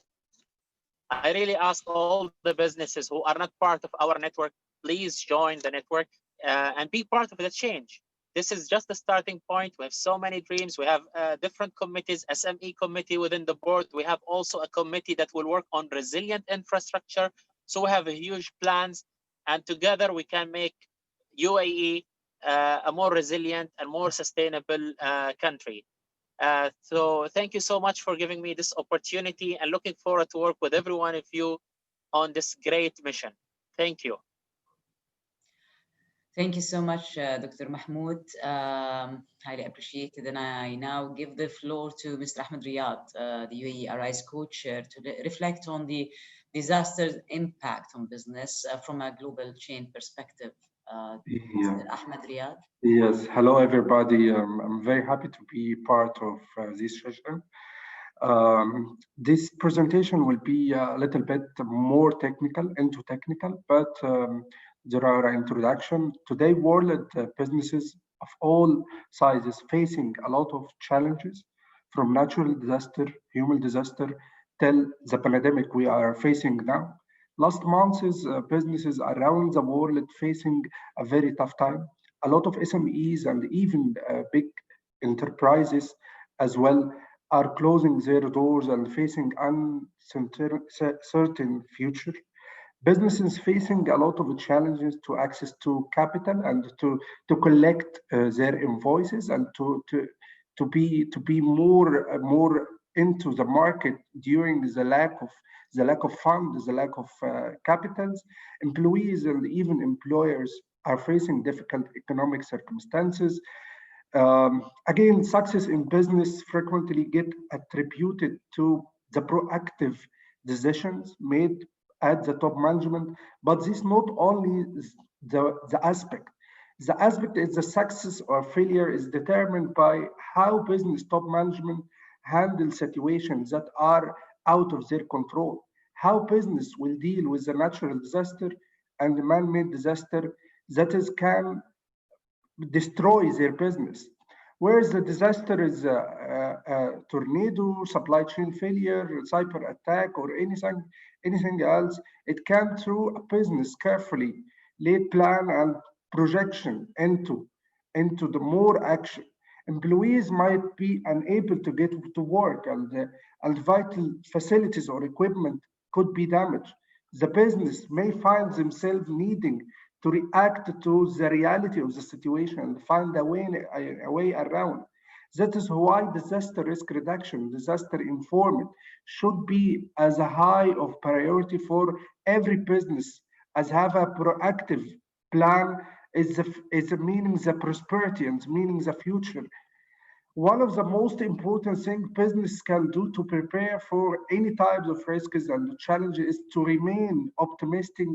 I really ask all the businesses who are not part of our network, please join the network and be part of the change. This is just the starting point. We have so many dreams. We have different committees, SME committee within the board. We have also a committee that will work on resilient infrastructure. So we have huge plans, and together we can make UAE a more resilient and more sustainable country. So thank you so much for giving me this opportunity, and looking forward to work with every one of you on this great mission. Thank you. Thank you so much, Dr. Mahmoud. Highly appreciated. And I now give the floor to Mr. Ahmed Riyad, the UAE Arise co-chair, to reflect on the disaster's impact on business from a global chain perspective. Mr. Ahmed Riyad. Yes, hello everybody. I'm very happy to be part of this session. This presentation will be a little bit more technical, but there are an introduction. Today, world businesses of all sizes facing a lot of challenges, from natural disaster, human disaster, till the pandemic we are facing now. Last month's businesses around the world facing a very tough time. A lot of SMEs and even big enterprises as well are closing their doors and facing uncertain future. Businesses facing a lot of challenges to access to capital and to collect their invoices and to be more into the market during the lack of funds, the lack of capitals. Employees and even employers are facing difficult economic circumstances. Again, success in business frequently get attributed to the proactive decisions made at the top management, but this not only the aspect. The aspect is the success or failure is determined by how business top management handle situations that are out of their control, how business will deal with the natural disaster and the man-made disaster that is can destroy their business. Whereas the disaster is a tornado, supply chain failure, cyber attack, or anything else, it can through a business carefully laid plan and projection into the more action. Employees might be unable to get to work, and vital facilities or equipment could be damaged. The business may find themselves needing to react to the reality of the situation and find a way around. That is why disaster risk reduction, disaster informed, should be as a high of priority for every business, as have a proactive plan is meaning the prosperity and meaning the future. One of the most important things business can do to prepare for any types of risks and challenges is to remain optimistic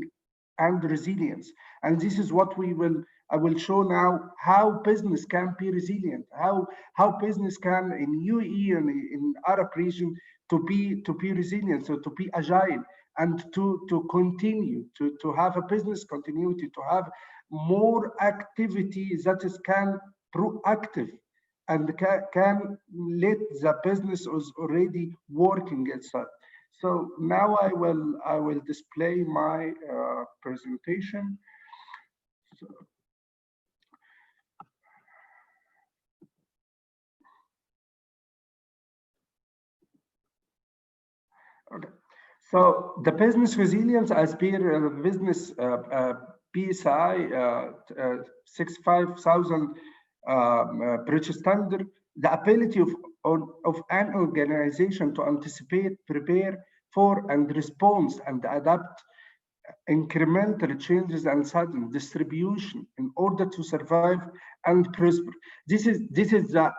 and resilience. And this is what I will show now how business can be resilient, how business can in UAE and in Arab region to be resilient, so to be agile and to continue to have a business continuity, to have more activity that is can proactive and can let the business is already working itself. So now I will display my presentation. So, okay. So the business resilience as per business PSI 65,000 British standard, the ability of an organization to anticipate, prepare for, and respond and adapt incremental changes and sudden distribution in order to survive and prosper. This is the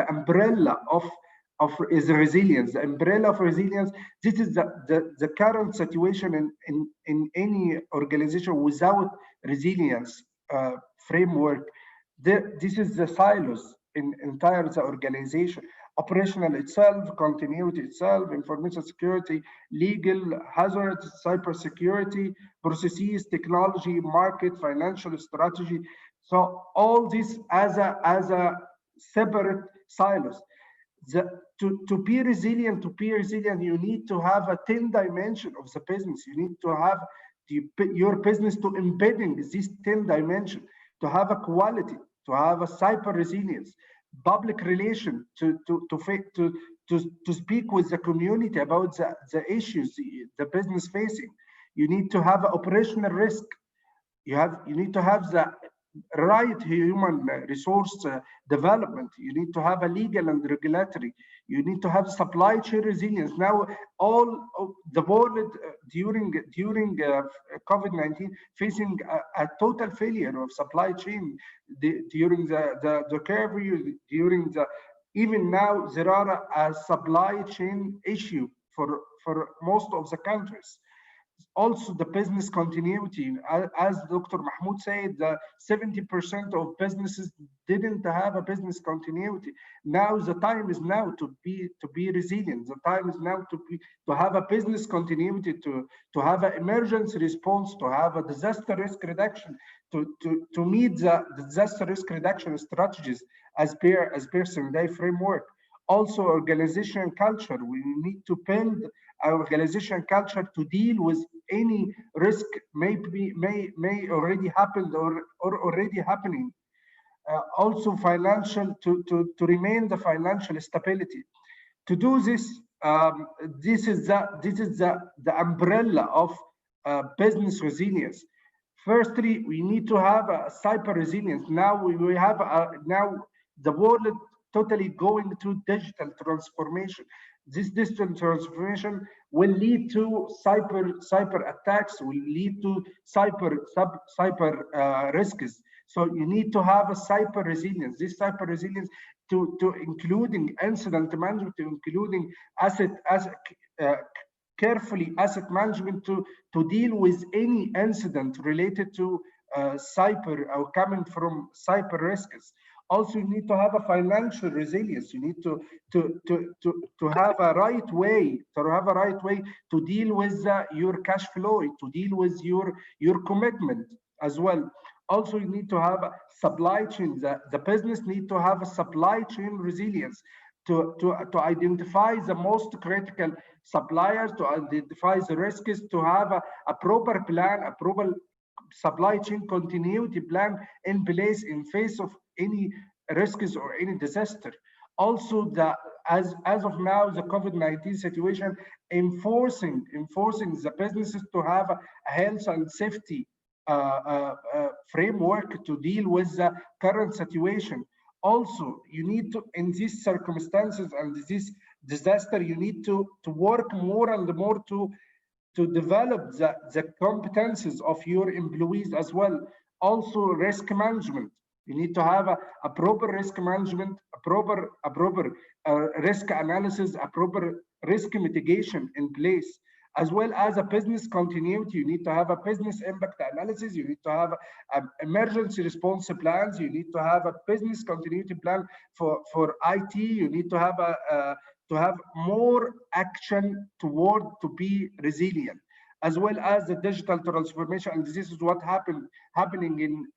umbrella of is resilience. The umbrella of resilience. This is the current situation in any organization without resilience framework. This is the silos in entire the organization. Operational itself, continuity itself, information security, legal, hazards, cybersecurity, processes, technology, market, financial strategy. So all this as a separate silos. To be resilient, you need to have a 10 dimension of the business. You need to have your business to embedding this 10 dimension, to have a quality, to have a cyber resilience, public relation, to speak with the community about the issues the business facing. You need to have operational risk. You need to have the right human resource development. You need to have a legal and regulatory. You need to have supply chain resilience. Now, all the world during COVID-19 facing a total failure of supply chain during the curve, during the even now there are a supply chain issue for most of the countries. Also, the business continuity, as Dr. Mahmoud said, 70% of businesses didn't have a business continuity. Now the time is now to be resilient. The time is now to have a business continuity, to have an emergency response, to have a disaster risk reduction, to meet the disaster risk reduction strategies as per Sendai framework. Also, organization culture. We need to build our organization culture to deal with any risk may already happened or already happening. Also, financial to remain the financial stability. To do this, this is the umbrella of business resilience. Firstly, we need to have a cyber resilience. Now we have now the world totally going through digital transformation. This digital transformation will lead to cyber attacks, will lead to cyber risks. So you need to have a cyber resilience. This cyber resilience to including incident management, to including carefully asset management to deal with any incident related to cyber or coming from cyber risks. Also, you need to have a financial resilience. You need to have a right way to deal with your cash flow, to deal with your commitment as well. Also, you need to have a supply chain. The business need to have a supply chain resilience to identify the most critical suppliers, to identify the risks, to have a proper plan, a proper supply chain continuity plan in place in face of any risks or any disaster. Also, as of now, the COVID-19 situation enforcing the businesses to have a health and safety framework to deal with the current situation. Also, you need to, in these circumstances and this disaster, you need to work more and more to develop the competences of your employees as well. Also, risk management. You need to have a proper risk management, a proper risk analysis, a proper risk mitigation in place, as well as a business continuity. You need to have a business impact analysis. You need to have emergency response plans. You need to have a business continuity plan for IT. You need to have more action toward to be resilient, as well as the digital transformation. And this is what happening in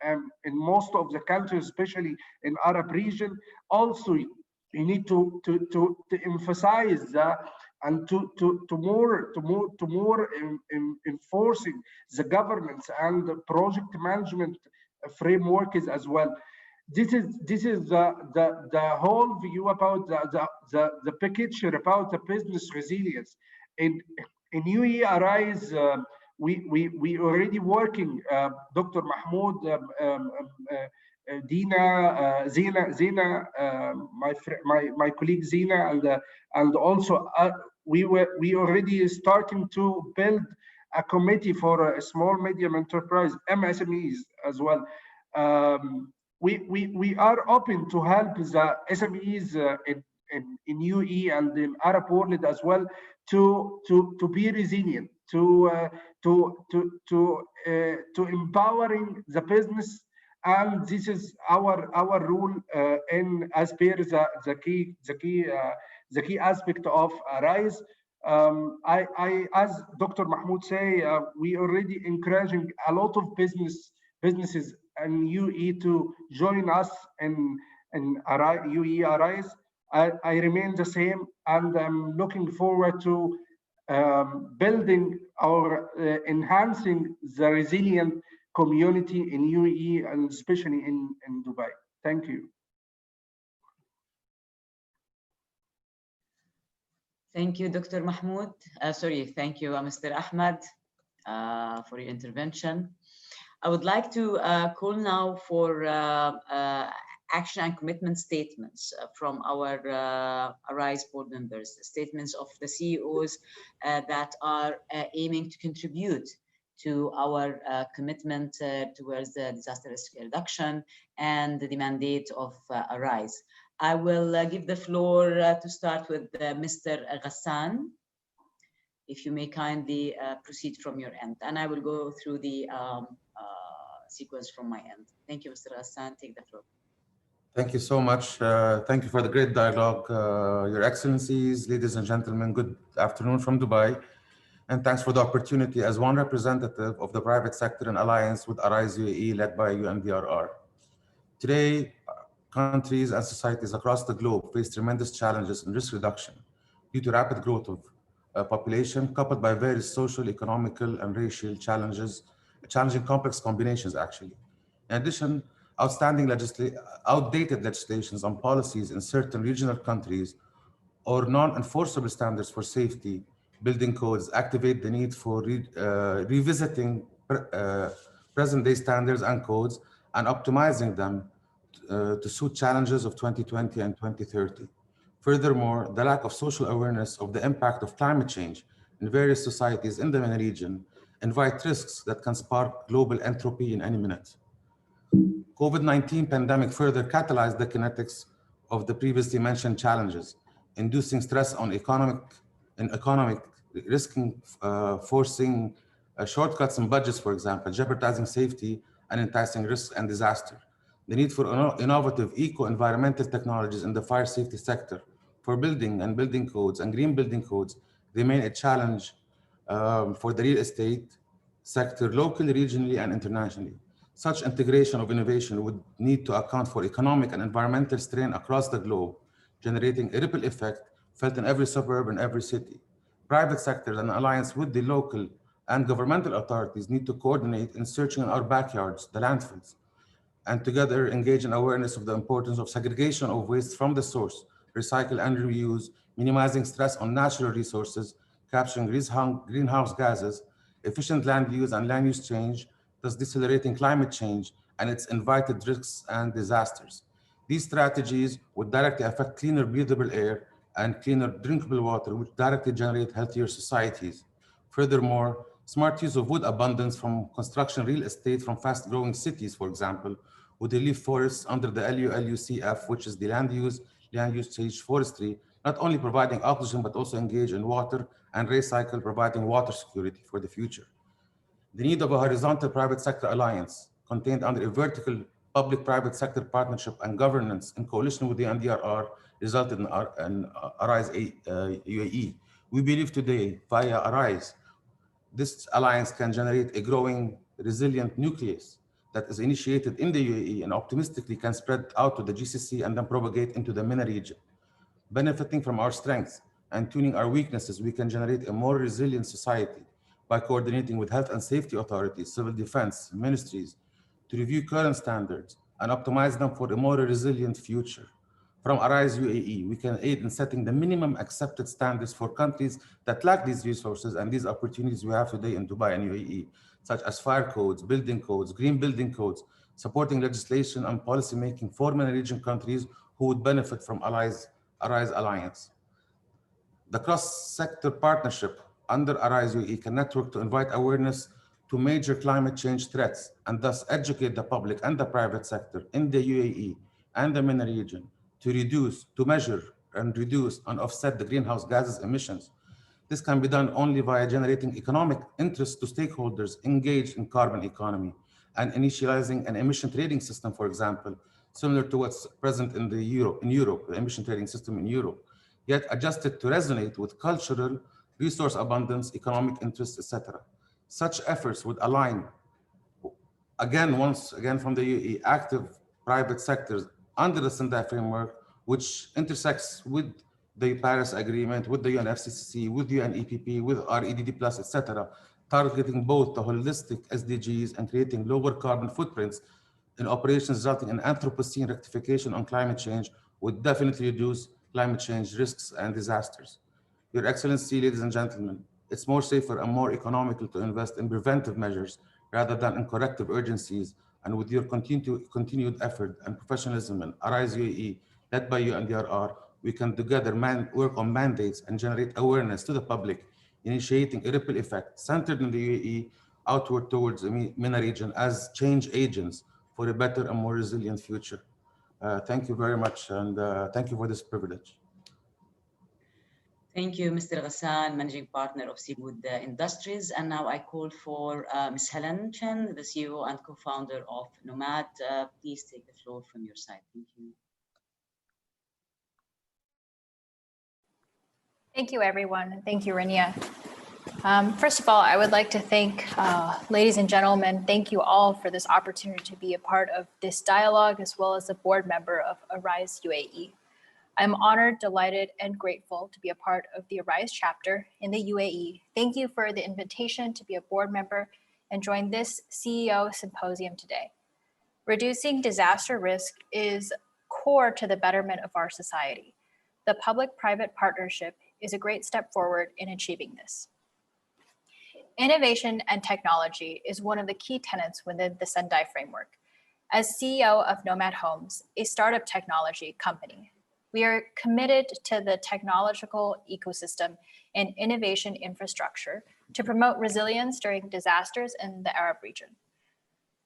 most of the countries, especially in Arab region. Also, you need to emphasize and to more enforcing the governance and the project management framework as well. This is the whole view about the picture about the business resilience. In UAE Arise, we already working, Dr. Mahmoud, Dina, Zina, my colleague Zina, and also we already starting to build a committee for a small medium enterprise, MSMEs as well. We are open to help the SMEs in UAE and in Arab world as well to be resilient, to empowering the business. And this is our rule in as per the key aspect of Arise. As Dr. Mahmoud say, we already encouraging a lot of businesses in UAE to join us in UAE Arise. I remain the same, and I'm looking forward to building or enhancing the resilient community in UAE and especially in Dubai. Thank you. Thank you, Dr. Mahmoud. Thank you, Mr. Ahmed, for your intervention. I would like to call now for action and commitment statements from our Arise board members, statements of the CEOs that are aiming to contribute to our commitment towards the disaster risk reduction and the mandate of Arise. I will give the floor to start with Mr. Ghassan. If you may kindly proceed from your end, and I will go through the sequence from my end. Thank you, Mr. Ghassan. Take the floor. Thank you so much. Thank you for the great dialogue. Your Excellencies, ladies and gentlemen, good afternoon from Dubai. And thanks for the opportunity as one representative of the private sector in alliance with Arise UAE led by UNDRR. Today, countries and societies across the globe face tremendous challenges in risk reduction due to rapid growth of population coupled by various social, economical, and racial challenges, challenging complex combinations actually. In addition, outdated legislations and policies in certain regional countries or non-enforceable standards for safety building codes activate the need for revisiting present-day standards and codes and optimizing them to suit challenges of 2020 and 2030. Furthermore, the lack of social awareness of the impact of climate change in various societies in the MENA region invite risks that can spark global entropy in any minute. COVID-19 pandemic further catalyzed the kinetics of the previously mentioned challenges, inducing stress on economic risking, forcing shortcuts in budgets, for example, jeopardizing safety and enticing risk and disaster. The need for innovative eco-environmental technologies in the fire safety sector for building and building codes and green building codes remain a challenge for the real estate sector locally, regionally, and internationally. Such integration of innovation would need to account for economic and environmental strain across the globe, generating a ripple effect felt in every suburb and every city. Private sectors and alliance with the local and governmental authorities need to coordinate in searching in our backyards, the landfills, and together engage in awareness of the importance of segregation of waste from the source, recycle and reuse, minimizing stress on natural resources, capturing greenhouse gases, efficient land use and land use change, thus decelerating climate change and its invited risks and disasters. These strategies would directly affect cleaner breathable air and cleaner drinkable water, which directly generate healthier societies. Furthermore, smart use of wood abundance from construction real estate from fast-growing cities, for example, would relieve forests under the LULUCF, which is the land use change forestry, not only providing oxygen, but also engage in water and recycle, providing water security for the future. The need of a horizontal private sector alliance contained under a vertical public-private sector partnership and governance in coalition with the NDRR resulted in ARISE UAE. We believe today, via ARISE, this alliance can generate a growing, resilient nucleus that is initiated in the UAE and optimistically can spread out to the GCC and then propagate into the MENA region. Benefiting from our strengths and tuning our weaknesses, we can generate a more resilient society by coordinating with health and safety authorities, civil defense, ministries, to review current standards and optimize them for a more resilient future. From ARISE UAE, we can aid in setting the minimum accepted standards for countries that lack these resources and these opportunities we have today in Dubai and UAE, such as fire codes, building codes, green building codes, supporting legislation and policy making for MENA region countries who would benefit from ARISE Alliance. The cross-sector partnership under ARISE UAE can network to invite awareness to major climate change threats and thus educate the public and the private sector in the UAE and the MENA region to reduce, to measure and reduce and offset the greenhouse gases emissions. This can be done only via generating economic interest to stakeholders engaged in carbon economy and initializing an emission trading system, for example, similar to what's present in Europe, the emission trading system in Europe, yet adjusted to resonate with cultural, resource abundance, economic interests, etc. Such efforts would align, once again from the UAE, active private sectors under the Sendai framework, which intersects with the Paris Agreement, with the UNFCCC, with the UNEPP, with REDD+, etc., targeting both the holistic SDGs and creating lower carbon footprints in operations resulting in Anthropocene rectification on climate change would definitely reduce climate change risks and disasters. Your Excellency, ladies and gentlemen, it's more safer and more economical to invest in preventive measures rather than in corrective urgencies. And with your continued effort and professionalism in ARISE UAE, led by you and DRR, we can together work on mandates and generate awareness to the public, initiating a ripple effect centered in the UAE outward towards the MENA region as change agents for a better and more resilient future. Thank you very much, and thank you for this privilege. Thank you, Mr. Ghassan, Managing Partner of Seawood Industries. And now I call for Ms. Helen Chen, the CEO and co-founder of Nomad. Please take the floor from your side. Thank you. Thank you, everyone. And thank you, Rania. First of all, I would like to thank, ladies and gentlemen, thank you all for this opportunity to be a part of this dialogue, as well as a board member of ARISE UAE. I'm honored, delighted, and grateful to be a part of the ARISE chapter in the UAE. Thank you for the invitation to be a board member and join this CEO Symposium today. Reducing disaster risk is core to the betterment of our society. The public-private partnership is a great step forward in achieving this. Innovation and technology is one of the key tenets within the Sendai framework. As CEO of Nomad Homes, a startup technology company, we are committed to the technological ecosystem and innovation infrastructure to promote resilience during disasters in the Arab region.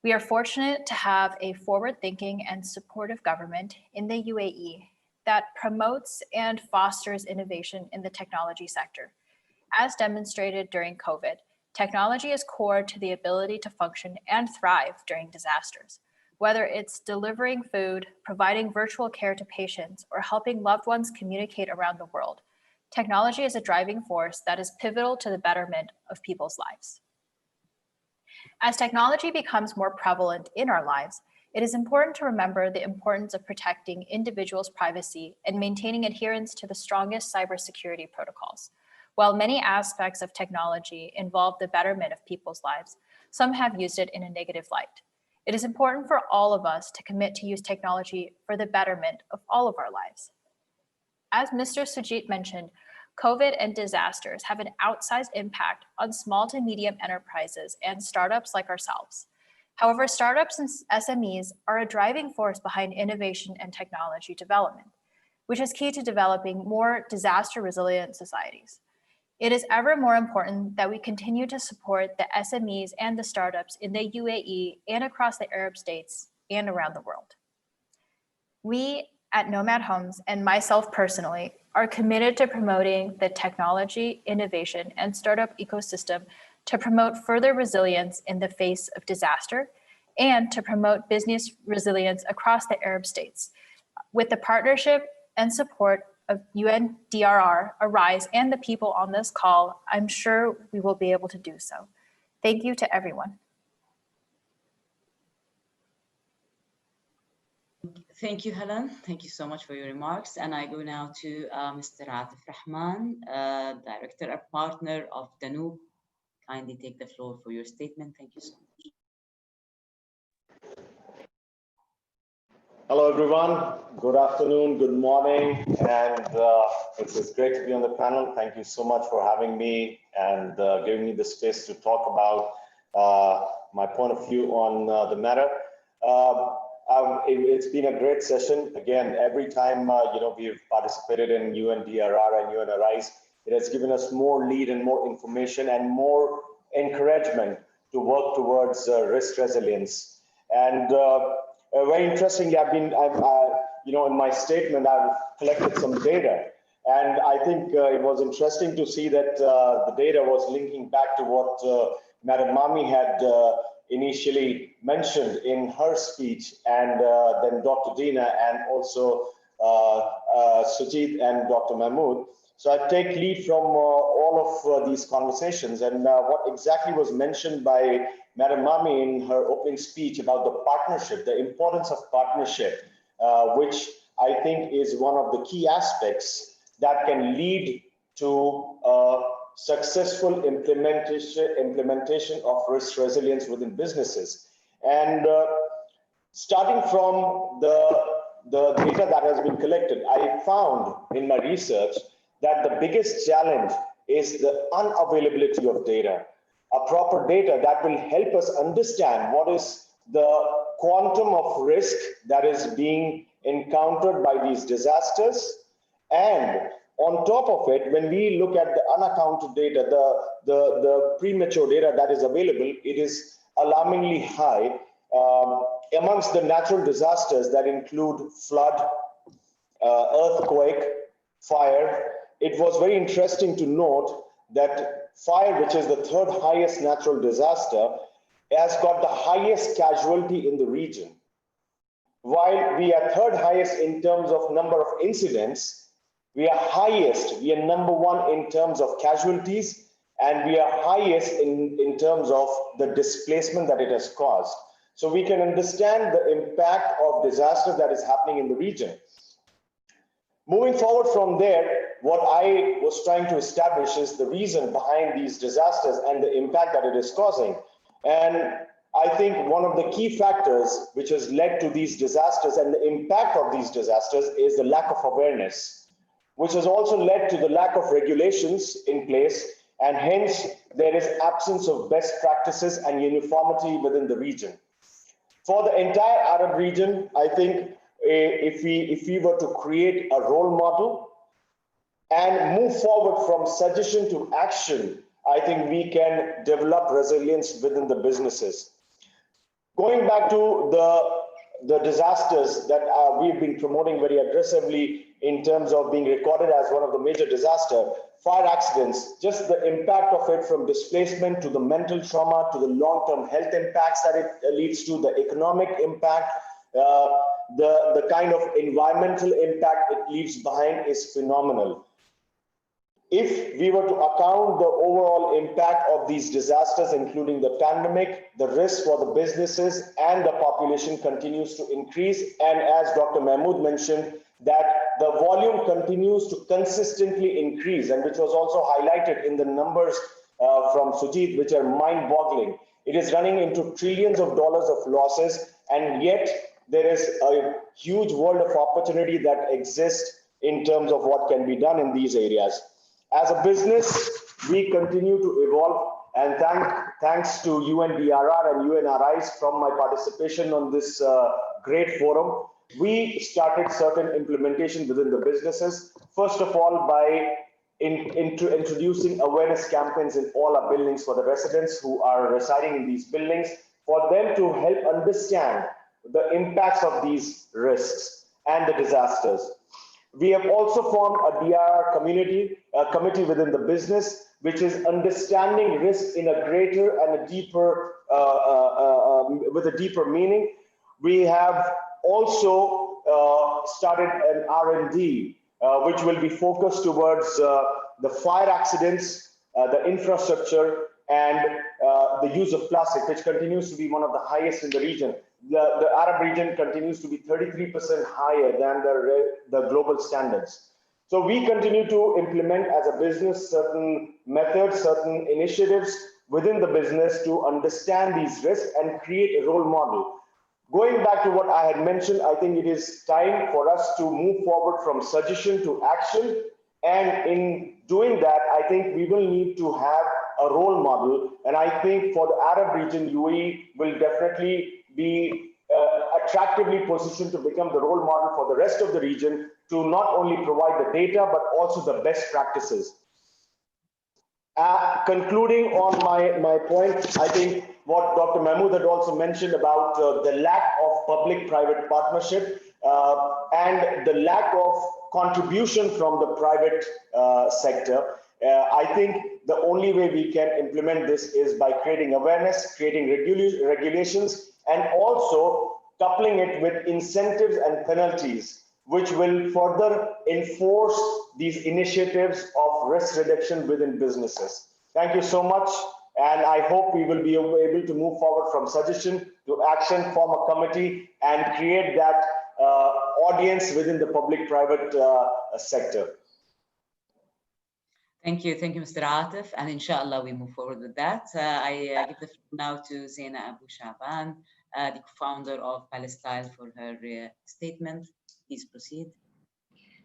We are fortunate to have a forward-thinking and supportive government in the UAE that promotes and fosters innovation in the technology sector. As demonstrated during COVID, Technology is core to the ability to function and thrive during disasters. Whether it's delivering food, providing virtual care to patients, or helping loved ones communicate around the world, technology is a driving force that is pivotal to the betterment of people's lives. As technology becomes more prevalent in our lives, it is important to remember the importance of protecting individuals' privacy and maintaining adherence to the strongest cybersecurity protocols. While many aspects of technology involve the betterment of people's lives, some have used it in a negative light. It is important for all of us to commit to use technology for the betterment of all of our lives. As Mr. Sujit mentioned, COVID and disasters have an outsized impact on small to medium enterprises and startups like ourselves. However, startups and SMEs are a driving force behind innovation and technology development, which is key to developing more disaster-resilient societies. It is ever more important that we continue to support the SMEs and the startups in the UAE and across the Arab states and around the world. We at Nomad Homes and myself personally are committed to promoting the technology, innovation, and startup ecosystem to promote further resilience in the face of disaster and to promote business resilience across the Arab states. With the partnership and support of UNDRR, ARISE, and the people on this call, I'm sure we will be able to do so. Thank you to everyone. Thank you, Helen. Thank you so much for your remarks. And I go now to Mr. Atif Rahman, Director and Partner of Danube. Kindly take the floor for your statement. Thank you so much. Hello, everyone. Good afternoon, good morning, and it's great to be on the panel. Thank you so much for having me and giving me the space to talk about my point of view on the matter. It's been a great session. Again, every time we've participated in UNDRR and UNARISE, it has given us more lead and more information and more encouragement to work towards risk resilience. And very interestingly, in my statement, I've collected some data, and I think it was interesting to see that the data was linking back to what Madam Mami had initially mentioned in her speech, and then Dr. Dina, and also Sujit and Dr. Mahmood. So I take lead from all of these conversations, and what exactly was mentioned by Madam Mami in her opening speech about the partnership, the importance of partnership, which I think is one of the key aspects that can lead to successful implementation of risk resilience within businesses. And starting from the data that has been collected, I found in my research that the biggest challenge is the unavailability of data. A proper data that will help us understand what is the quantum of risk that is being encountered by these disasters. And on top of it, when we look at the unaccounted data, the premature data that is available, it is alarmingly high. Amongst the natural disasters that include flood, earthquake, fire, it was very interesting to note that fire, which is the third highest natural disaster, has got the highest casualty in the region. While we are third highest in terms of number of incidents, we are number one in terms of casualties, and we are highest in terms of the displacement that it has caused. So we can understand the impact of disaster that is happening in the region. Moving forward from there, what I was trying to establish is the reason behind these disasters and the impact that it is causing. And I think one of the key factors which has led to these disasters and the impact of these disasters is the lack of awareness, which has also led to the lack of regulations in place, and hence there is absence of best practices and uniformity within the region. For the entire Arab region, I think if we were to create a role model and move forward from suggestion to action, I think we can develop resilience within the businesses. Going back to the disasters that we've been promoting very aggressively in terms of being recorded as one of the major disasters, fire accidents, just the impact of it, from displacement to the mental trauma to the long-term health impacts that it leads to, the economic impact, the kind of environmental impact it leaves behind is phenomenal. If we were to account the overall impact of these disasters, including the pandemic, the risk for the businesses and the population continues to increase. And as Dr. Mahmood mentioned, that the volume continues to consistently increase, and which was also highlighted in the numbers from Sujit, which are mind-boggling. It is running into trillions of dollars of losses, and yet there is a huge world of opportunity that exists in terms of what can be done in these areas. As a business, we continue to evolve, and thanks to UNDRR and UNRIs from my participation on this great forum, we started certain implementation within the businesses. First of all, by introducing awareness campaigns in all our buildings for the residents who are residing in these buildings, for them to help understand the impacts of these risks and the disasters. We have also formed a DRR committee within the business, which is understanding risk in a greater and a deeper, with a deeper meaning. We have also started an R&D, which will be focused towards the fire accidents, the infrastructure, and the use of plastic, which continues to be one of the highest in the region. The Arab region continues to be 33% higher than the global standards. So we continue to implement as a business certain methods, certain initiatives within the business to understand these risks and create a role model. Going back to what I had mentioned, I think it is time for us to move forward from suggestion to action. And in doing that, I think we will need to have a role model. And I think for the Arab region, UAE will definitely be attractively positioned to become the role model for the rest of the region, to not only provide the data, but also the best practices. Concluding on my point, I think what Dr. Mahmood had also mentioned about the lack of public-private partnership and the lack of contribution from the private sector. I think the only way we can implement this is by creating awareness, creating regulations, and also coupling it with incentives and penalties, which will further enforce these initiatives of risk reduction within businesses. Thank you so much. And I hope we will be able to move forward from suggestion to action, form a committee, and create that audience within the public-private sector. Thank you, Mr. Atif, and inshallah we move forward with that. I give the floor now to Zeina Abu Shaban, the co-founder of Palestine, for her statement. Please proceed.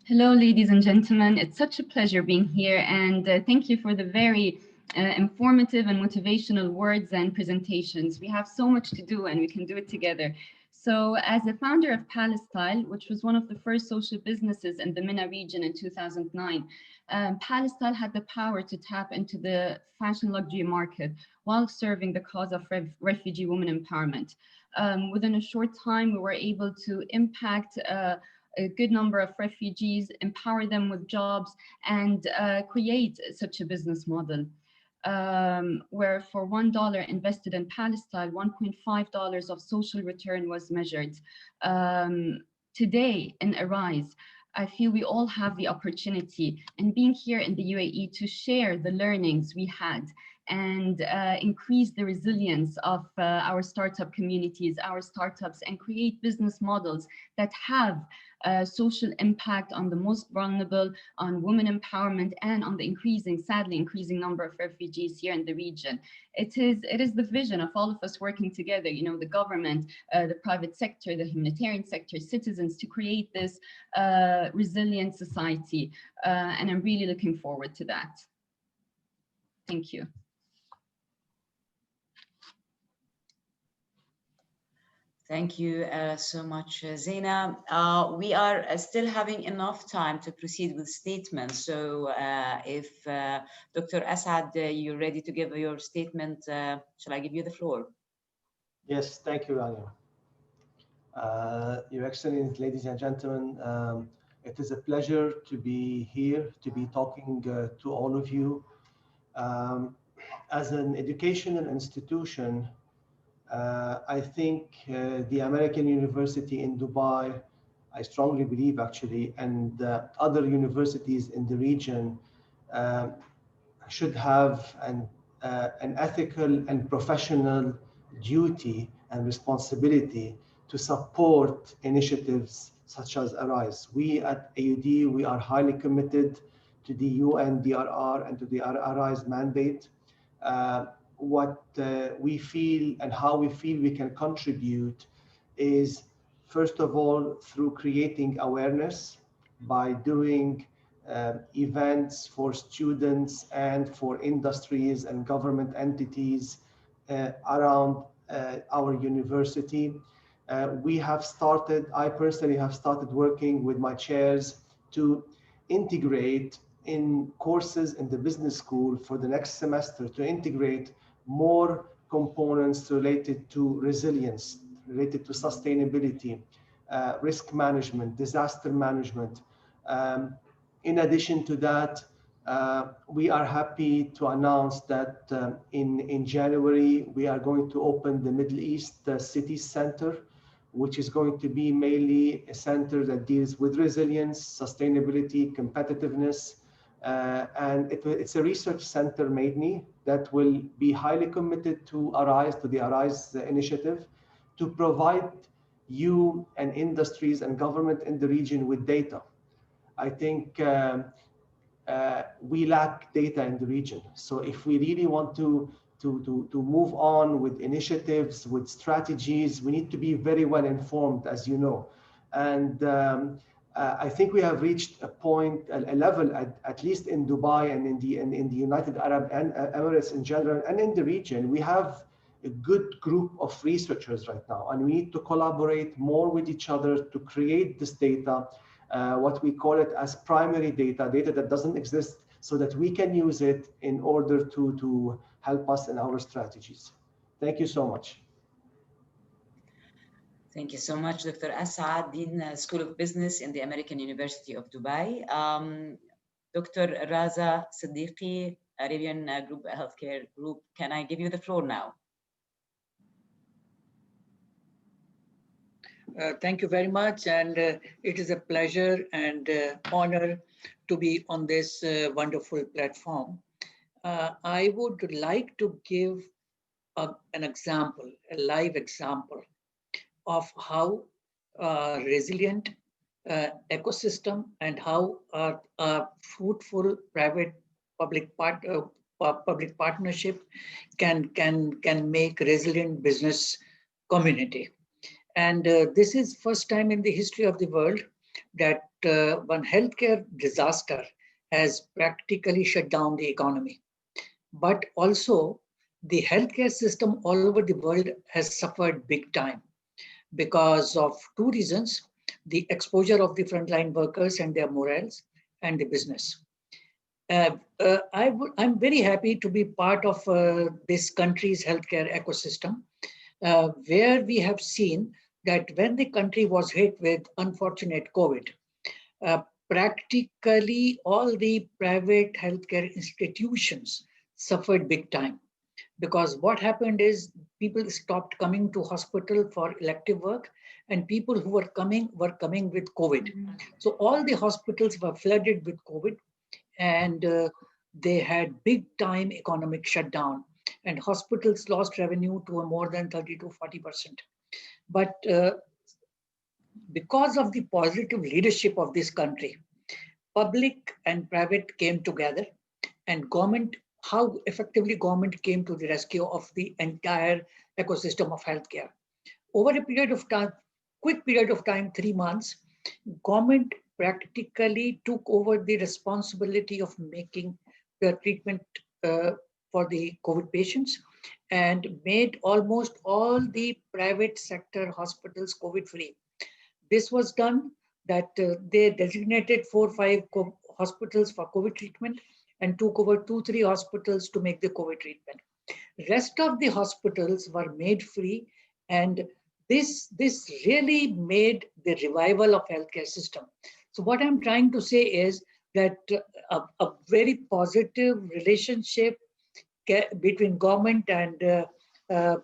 Hello, ladies and gentlemen. It's such a pleasure being here, and thank you for the very informative and motivational words and presentations. We have so much to do, and we can do it together. So as a founder of Palestine, which was one of the first social businesses in the MENA region in 2009, Palestine had the power to tap into the fashion luxury market while serving the cause of refugee women empowerment. Within a short time, we were able to impact a good number of refugees, empower them with jobs, and create such a business model. Where for $1 invested in Palestine, $1.5 of social return was measured. Today in Arise, I feel we all have the opportunity, and being here in the UAE, to share the learnings we had and increase the resilience of our startup communities, our startups, and create business models that have social impact on the most vulnerable, on women empowerment, and on the sadly increasing number of refugees here in the region. It is the vision of all of us working together, you know, the government, the private sector, the humanitarian sector, citizens, to create this resilient society. And I'm really looking forward to that. Thank you. Thank you so much, Zeina. We are still having enough time to proceed with statements. So if Dr. Asad, you're ready to give your statement, shall I give you the floor? Yes, thank you, Rania. Your Excellency, ladies and gentlemen, It is a pleasure to be here, to be talking to all of you. As an educational institution, I think the American University in Dubai, I strongly believe actually, and other universities in the region should have an ethical and professional duty and responsibility to support initiatives such as ARISE. We at AUD, we are highly committed to the UNDRR and to the ARISE mandate. What we feel and how we feel we can contribute is, first of all, through creating awareness by doing events for students and for industries and government entities around our university. We have started, I personally have started working with my chairs to integrate in courses in the business school for the next semester, to integrate more components related to resilience, related to sustainability, risk management, disaster management. In addition to that, we are happy to announce that in January, we are going to open the Middle East City Center, which is going to be mainly a center that deals with resilience, sustainability, competitiveness, and it's a research center mainly that will be highly committed to ARISE, to the ARISE initiative, to provide you and industries and government in the region with data. I think we lack data in the region. So if we really want to move on with initiatives, with strategies, we need to be very well informed, as you know. And I think we have reached a point, a level, at least in Dubai and in the United Arab Emirates in general, and in the region, we have a good group of researchers right now, and we need to collaborate more with each other to create this data, what we call it as primary data, data that doesn't exist, so that we can use it in order to help us in our strategies. Thank you so much. Thank you so much, Dr. Asad, Dean, School of Business in the American University of Dubai. Dr. Raza Siddiqui, Arabian Group Healthcare Group, can I give you the floor now? Thank you very much, and it is a pleasure and honor to be on this wonderful platform. I would like to give an example, a live example of how resilient ecosystem and how a fruitful private-public partnership can make resilient business community. And this is first time in the history of the world that one healthcare disaster has practically shut down the economy. But also the healthcare system all over the world has suffered big time because of two reasons: the exposure of the frontline workers and their morals, and the business. I'm very happy to be part of this country's healthcare ecosystem, where we have seen that when the country was hit with unfortunate COVID, practically all the private healthcare institutions suffered big time. Because what happened is people stopped coming to hospital for elective work, and people who were coming with COVID. So all the hospitals were flooded with COVID, and they had big time economic shutdown, and hospitals lost revenue to a more than 30 to 40%. But because of the positive leadership of this country, public and private came together, and government, how effectively government came to the rescue of the entire ecosystem of healthcare. Over a period of time, quick period of time, 3 months, government practically took over the responsibility of making the treatment for the COVID patients, and made almost all the private sector hospitals COVID-free. This was done that they designated 4 or 5 hospitals for COVID treatment and took over 2-3 hospitals to make the COVID treatment. Rest of the hospitals were made free, and this really made the revival of healthcare system. So what I'm trying to say is that a very positive relationship between government and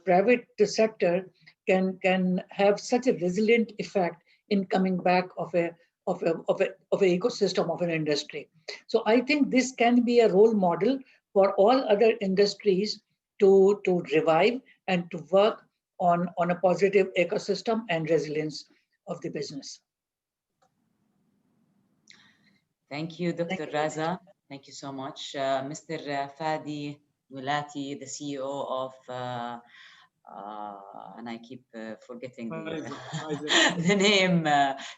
private sector can have such a resilient effect in coming back of an ecosystem of an industry. So I think this can be a role model for all other industries to revive and to work on a positive ecosystem and resilience of the business. Thank you, Dr. Raza. Thank you so much. Mr. Fadi Mulati, the CEO of, and I keep forgetting the name,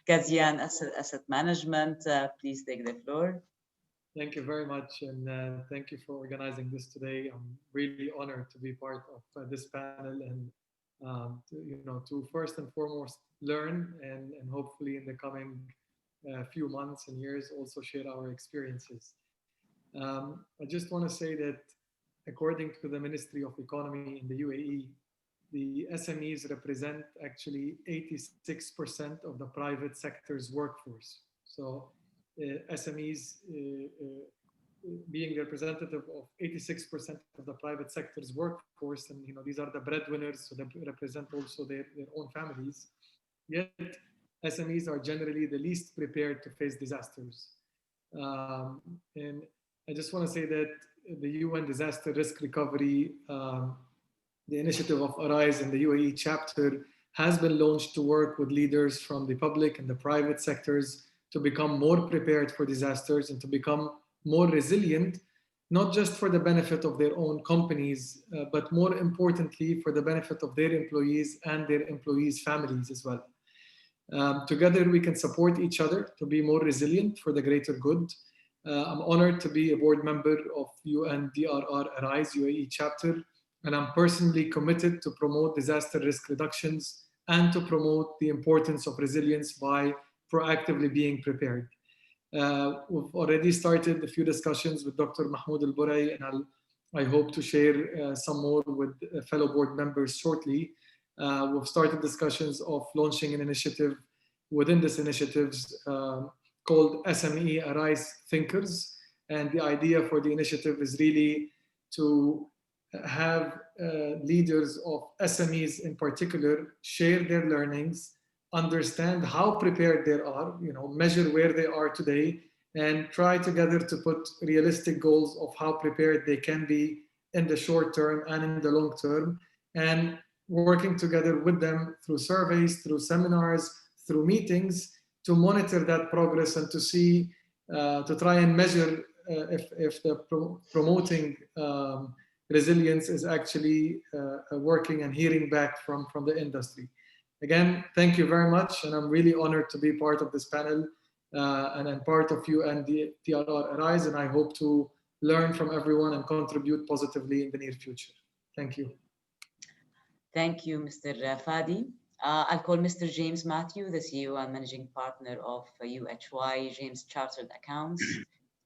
Kazian Asset Management. Please take the floor. Thank you very much, and thank you for organizing this today. I'm really honored to be part of this panel and to first and foremost learn and hopefully in the coming few months and years also share our experiences. I just want to say that according to the Ministry of Economy in the UAE, the SMEs represent actually 86% of the private sector's workforce. So SMEs being representative of 86% of the private sector's workforce, and these are the breadwinners, so they represent also their own families. Yet SMEs are generally the least prepared to face disasters. And I just want to say that the UN Disaster Risk Recovery, the initiative of ARISE in the UAE chapter, has been launched to work with leaders from the public and the private sectors to become more prepared for disasters and to become more resilient, not just for the benefit of their own companies, but more importantly for the benefit of their employees and their employees' families as well. Together we can support each other to be more resilient for the greater good. I'm honored to be a board member of UNDRR ARISE UAE chapter, and I'm personally committed to promote disaster risk reductions and to promote the importance of resilience by proactively being prepared. We've already started a few discussions with Dr. Mahmoud Al-Burai, and I hope to share some more with fellow board members shortly. We've started discussions of launching an initiative within this initiatives called SME ARISE Thinkers. And the idea for the initiative is really to have leaders of SMEs in particular share their learnings, understand how prepared they are, measure where they are today, and try together to put realistic goals of how prepared they can be in the short term and in the long term, and working together with them through surveys, through seminars, through meetings, to monitor that progress and to see, to try and measure if the promoting resilience is actually working and hearing back from the industry. Again, thank you very much, and I'm really honored to be part of this panel and part of UNDRR ARISE, and I hope to learn from everyone and contribute positively in the near future. Thank you. Thank you, Mr. Fadi. I'll call Mr. James Matthew, the CEO and Managing Partner of UHY James Chartered Accounts.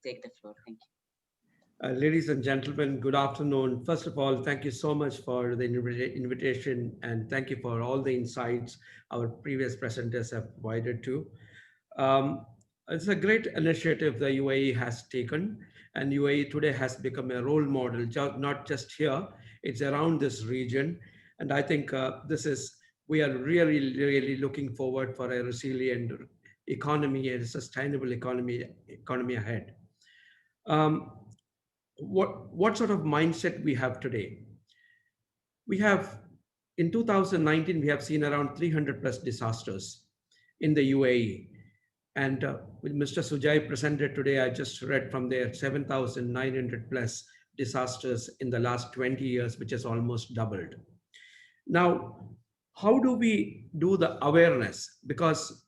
Take the floor. Thank you. Ladies and gentlemen, good afternoon. First of all, thank you so much for the invitation, and thank you for all the insights our previous presenters have provided too. It's a great initiative the UAE has taken, and UAE today has become a role model, not just here, it's around this region. And I think we are really looking forward for a resilient economy and a sustainable economy ahead. What sort of mindset we have today? We have, in 2019, we have seen around 300 plus disasters in the UAE. And with Mr. Sujai presented today, I just read from there 7,900 plus disasters in the last 20 years, which has almost doubled. Now, how do we do the awareness? Because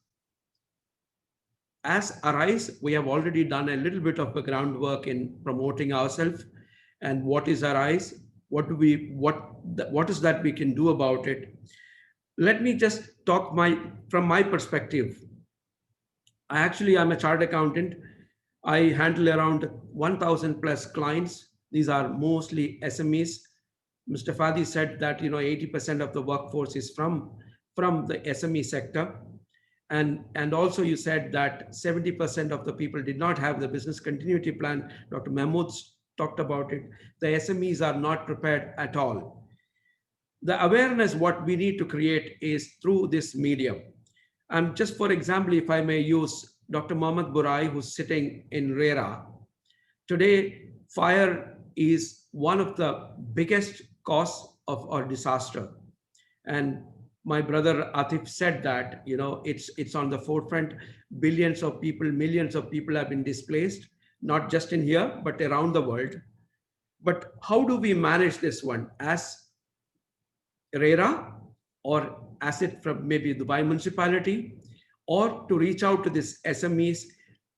as ARISE, we have already done a little bit of the groundwork in promoting ourselves and what is ARISE, what is that we can do about it. Let me just talk from my perspective. I'm a chartered accountant. I handle around 1,000 plus clients. These are mostly SMEs. Mr. Fadi said that 80% of the workforce is from the SME sector. And also you said that 70% of the people did not have the business continuity plan. Dr. Mahmood talked about it. The SMEs are not prepared at all. The awareness what we need to create is through this medium. Just for example, if I may use Dr. Mohammad Burai, who's sitting in RERA. Today, fire is one of the biggest cause of our disaster. And my brother Atif said that, it's on the forefront. Billions of people, millions of people have been displaced, not just in here, but around the world. But how do we manage this one? As RERA, or as it from maybe Dubai municipality, or to reach out to these SMEs,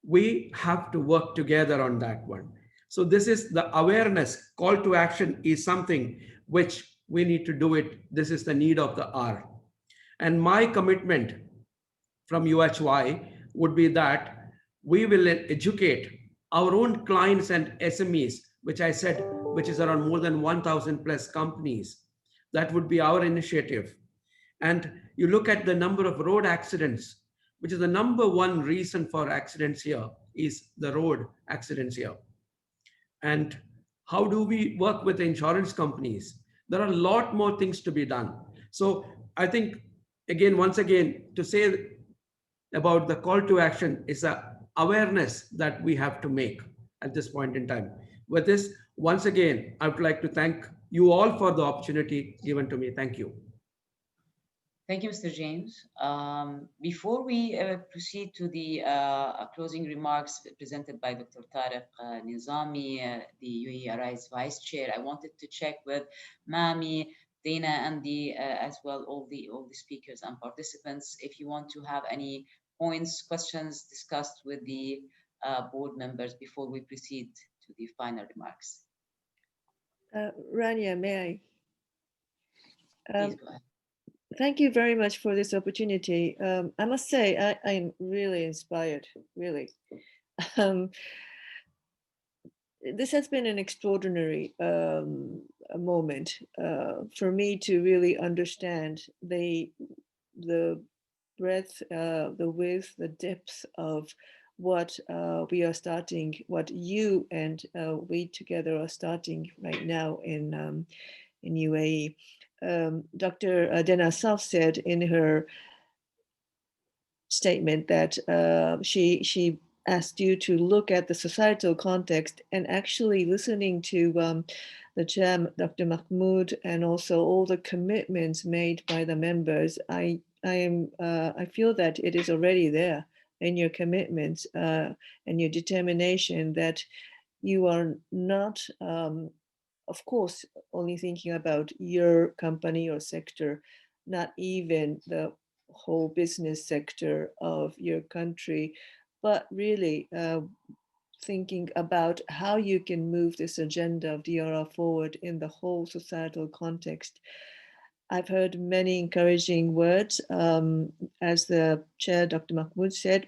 we have to work together on that one. So this is the awareness. Call to action is something which we need to do it. This is the need of the hour. And my commitment from UHY would be that we will educate our own clients and SMEs, which I said, which is around more than 1,000 plus companies. That would be our initiative. And you look at the number of road accidents, which is the number one reason for accidents here, is the road accidents here. And how do we work with the insurance companies? There are a lot more things to be done. So I think, again, once again, to say about the call to action is a awareness that we have to make at this point in time. With this, once again, I would like to thank you all for the opportunity given to me. Thank you. Thank you, Mr. James. Before we proceed to the closing remarks presented by Dr. Tariq Nizami, the UAE Arise Vice Chair, I wanted to check with Mami, Dana, and as well all the speakers and participants if you want to have any points, questions discussed with the board members before we proceed to the final remarks. Rania, may I? Please go ahead. Thank you very much for this opportunity. I must say, I'm really inspired, really. This has been an extraordinary moment for me to really understand the breadth, the width, the depth of what we are starting, what you and we together are starting right now in UAE. Dr. Dana Saf said in her statement that she asked you to look at the societal context, and actually listening to the chair, Dr. Mahmood, and also all the commitments made by the members, I feel that it is already there in your commitments and your determination that you are not of course, only thinking about your company or sector, not even the whole business sector of your country, but really thinking about how you can move this agenda of DRR forward in the whole societal context. I've heard many encouraging words. As the chair, Dr. Mahmood, said,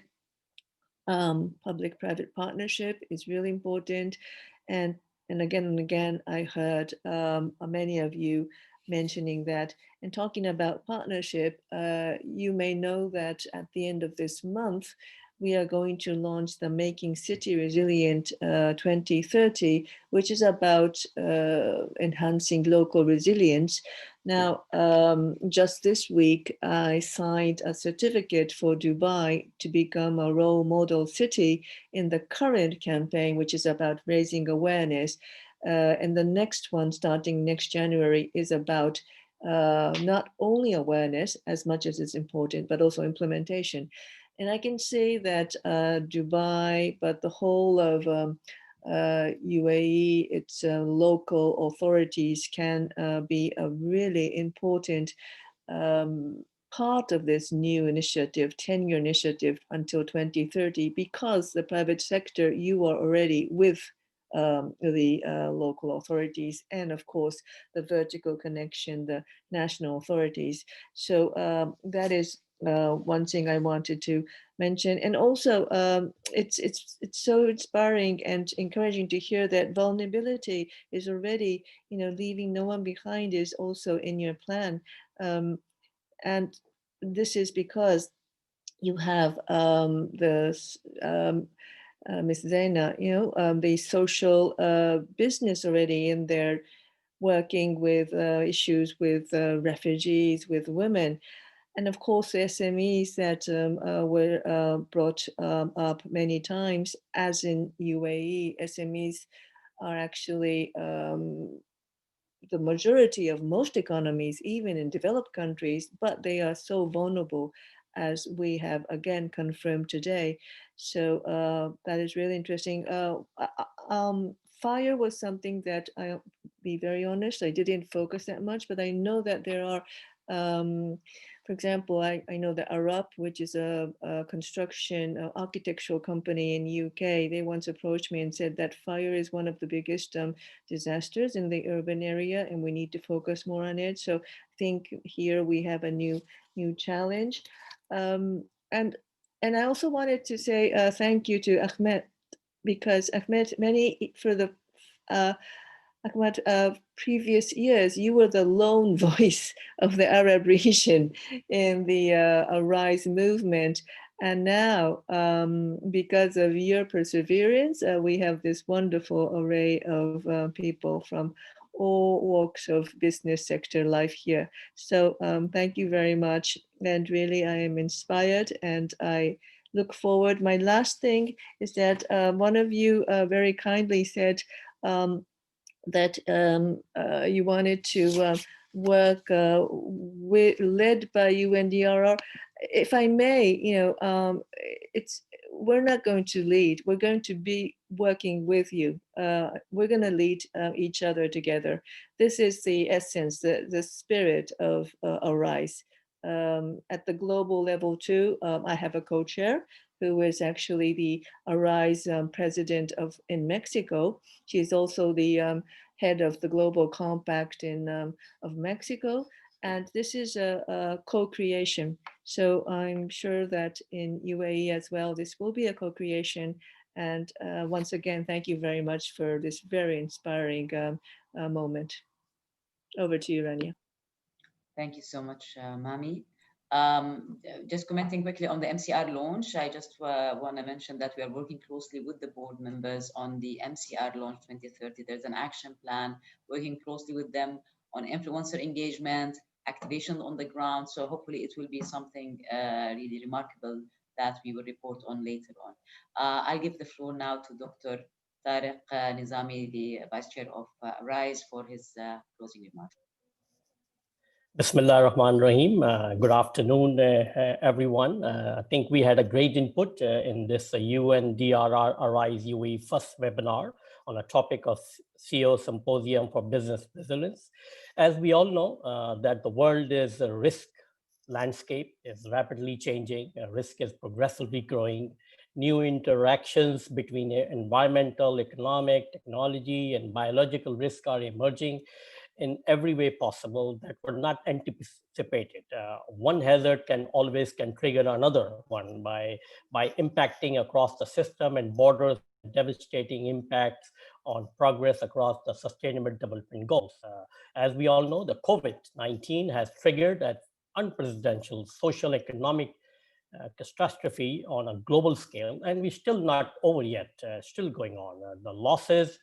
public-private partnership is really important. And again, I heard many of you mentioning that. And talking about partnership, you may know that at the end of this month, we are going to launch the Making City Resilient 2030, which is about enhancing local resilience. Now, just this week, I signed a certificate for Dubai to become a role model city in the current campaign, which is about raising awareness. And the next one, starting next January, is about not only awareness as much as it's important, but also implementation. And I can say that Dubai, but the whole of UAE, its local authorities can be a really important part of this new initiative, 10-year initiative until 2030, because the private sector, you are already with the local authorities, and of course the vertical connection, the national authorities. So that is one thing I wanted to mention. And also it's so inspiring and encouraging to hear that vulnerability is already, leaving no one behind is also in your plan. And this is because you have Ms. Zaina, the social business already in there, working with issues with refugees, with women. And of course, the SMEs that were brought up many times, as in UAE, SMEs are actually the majority of most economies, even in developed countries, but they are so vulnerable, as we have again confirmed today. So that is really interesting. Fire was something that, I'll be very honest, I didn't focus that much, but I know that there are, for example, I know that Arup, which is a construction architectural company in UK, they once approached me and said that fire is one of the biggest disasters in the urban area, and we need to focus more on it. So I think here we have a new challenge. And I also wanted to say thank you to Ahmed, because Ahmed, Ahmed, previous years, you were the lone voice of the Arab region in the Arise movement. And now, because of your perseverance, we have this wonderful array of people from all walks of business sector life here. So thank you very much. And really, I am inspired, and I look forward. My last thing is that one of you very kindly said that you wanted to work led by UNDRR. If I may, we're not going to lead. We're going to be working with you. We're going to lead each other together. This is the essence, the spirit of Arise. At the global level too, I have a co-chair who is actually the Arise president in Mexico. She's also the head of the Global Compact of Mexico. And this is a co-creation. So I'm sure that in UAE as well, this will be a co-creation. And once again, thank you very much for this very inspiring moment. Over to you, Rania. Thank you so much, Mami. Just commenting quickly on the MCR launch, I just want to mention that we are working closely with the board members on the MCR launch 2030. There's an action plan, working closely with them on influencer engagement, activation on the ground. So hopefully it will be something really remarkable that we will report on later on. I'll give the floor now to Dr. Tariq Nizami, the Vice Chair of RISE, for his closing remarks. Bismillah ar-Rahman ar-Rahim. Good afternoon, everyone. I think we had a great input in this UNDRR Arise UAE first webinar on a topic of CEO Symposium for Business Resilience. As we all know, that the world is a risk landscape is rapidly changing, risk is progressively growing, new interactions between environmental, economic, technology, and biological risk are emerging in every way possible that were not anticipated. One hazard can trigger another one by impacting across the system and borders, devastating impacts on progress across the Sustainable Development Goals. As we all know, the COVID-19 has triggered an unprecedented social economic catastrophe on a global scale, and we're still not over yet, still going on. The losses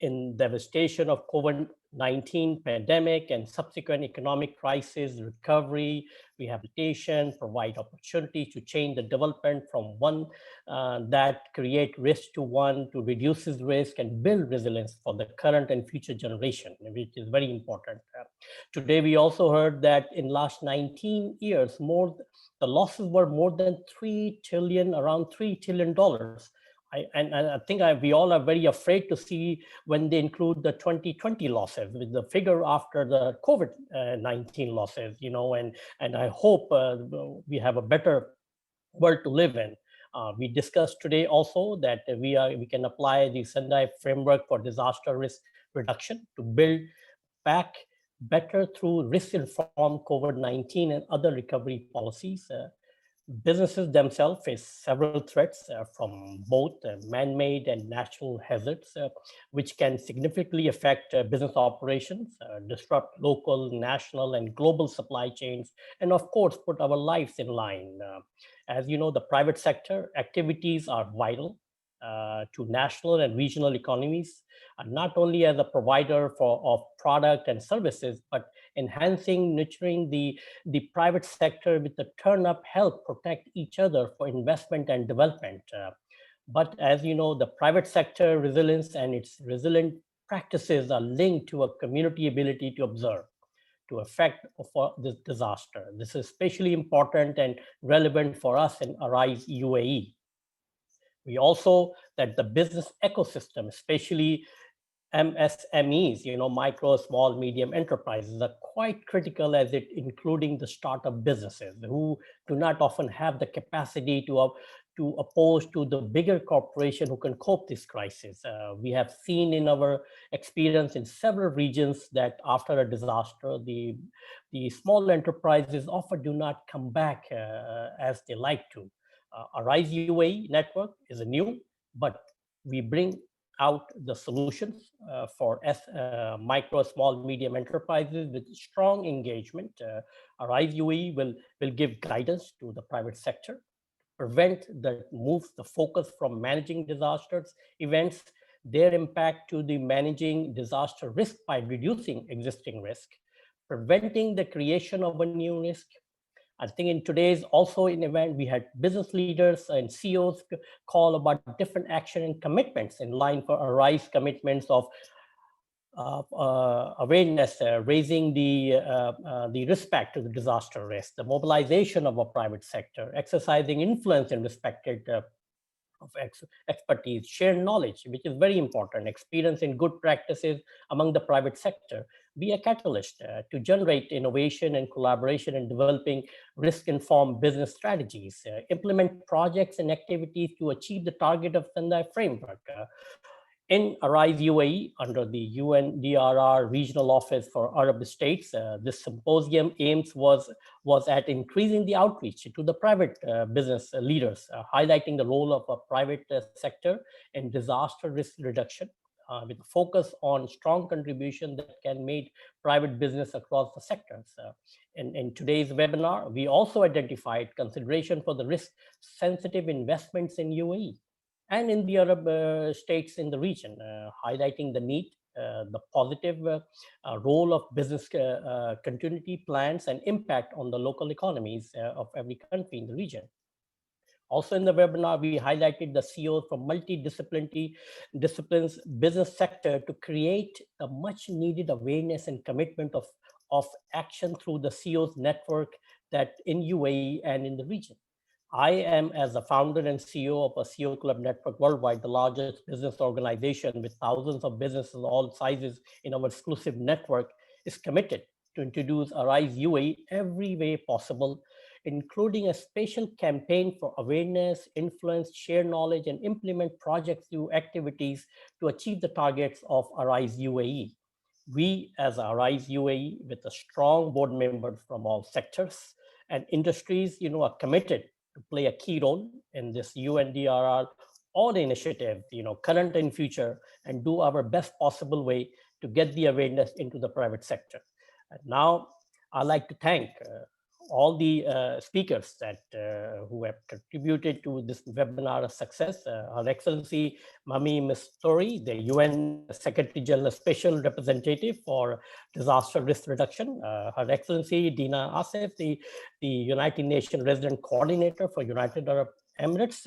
in devastation of COVID-19 pandemic and subsequent economic crisis, recovery, rehabilitation, provide opportunities to change the development from one that create risk to one to reduces risk and build resilience for the current and future generation, which is very important. Today, we also heard that in last 19 years, the losses were more than around $3 trillion. I think we all are very afraid to see when they include the 2020 losses with the figure after the COVID-19 losses, and I hope we have a better world to live in. We discussed today also that we can apply the Sendai framework for disaster risk reduction to build back better through risk-informed COVID-19 and other recovery policies. Businesses themselves face several threats from both man-made and natural hazards, which can significantly affect business operations, disrupt local, national, and global supply chains, and of course, put our lives in line. As you know, the private sector activities are vital to national and regional economies, not only as a provider of product and services, but enhancing, nurturing the private sector with the turn-up help protect each other for investment and development. But as you know, the private sector resilience and its resilient practices are linked to a community ability to observe, to affect for this disaster. This is especially important and relevant for us in Arise UAE. We also that the business ecosystem, especially MSMEs, micro, small, medium enterprises, are quite critical as it including the startup businesses who do not often have the capacity to oppose to the bigger corporation who can cope this crisis. We have seen in our experience in several regions that after a disaster, the small enterprises often do not come back as they like to. Arise UAE network is a new, but we bring out the solutions for micro, small, medium enterprises with strong engagement. Arise UAE will give guidance to the private sector, moves the focus from managing disasters events, their impact to the managing disaster risk by reducing existing risk, preventing the creation of a new risk. I think in today's also in event, we had business leaders and CEOs call about different action and commitments in line for Arise commitments of awareness, raising the respect to the disaster risk, the mobilization of a private sector, exercising influence in respected of expertise, share knowledge, which is very important, experience in good practices among the private sector, be a catalyst to generate innovation and collaboration in developing risk-informed business strategies, implement projects and activities to achieve the target of Sendai framework. In Arise UAE, under the UNDRR Regional Office for Arab States, this symposium aims was at increasing the outreach to the private business leaders, highlighting the role of a private sector in disaster risk reduction, with a focus on strong contribution that can make private business across the sectors. In today's webinar, we also identified consideration for the risk-sensitive investments in UAE and in the Arab states in the region, highlighting the need, the positive role of business continuity plans and impact on the local economies of every country in the region. Also in the webinar, we highlighted the CEOs from disciplines business sector to create a much needed awareness and commitment of action through the CEOs network that in UAE and in the region. I am, as a founder and CEO of a CEO Club Network worldwide, the largest business organization with thousands of businesses of all sizes in our exclusive network, is committed to introduce Arise UAE every way possible, including a special campaign for awareness, influence, share knowledge, and implement projects through activities to achieve the targets of Arise UAE. We, as Arise UAE, with a strong board members from all sectors and industries, are committed to play a key role in this UNDRR all initiative, current and future, and do our best possible way to get the awareness into the private sector. And now I'd like to thank all the speakers that who have contributed to this webinar success. Her Excellency Mami Mistori, the UN Secretary General Special Representative for Disaster Risk Reduction. Her Excellency Dina Asif, the United Nations Resident Coordinator for United Arab Emirates.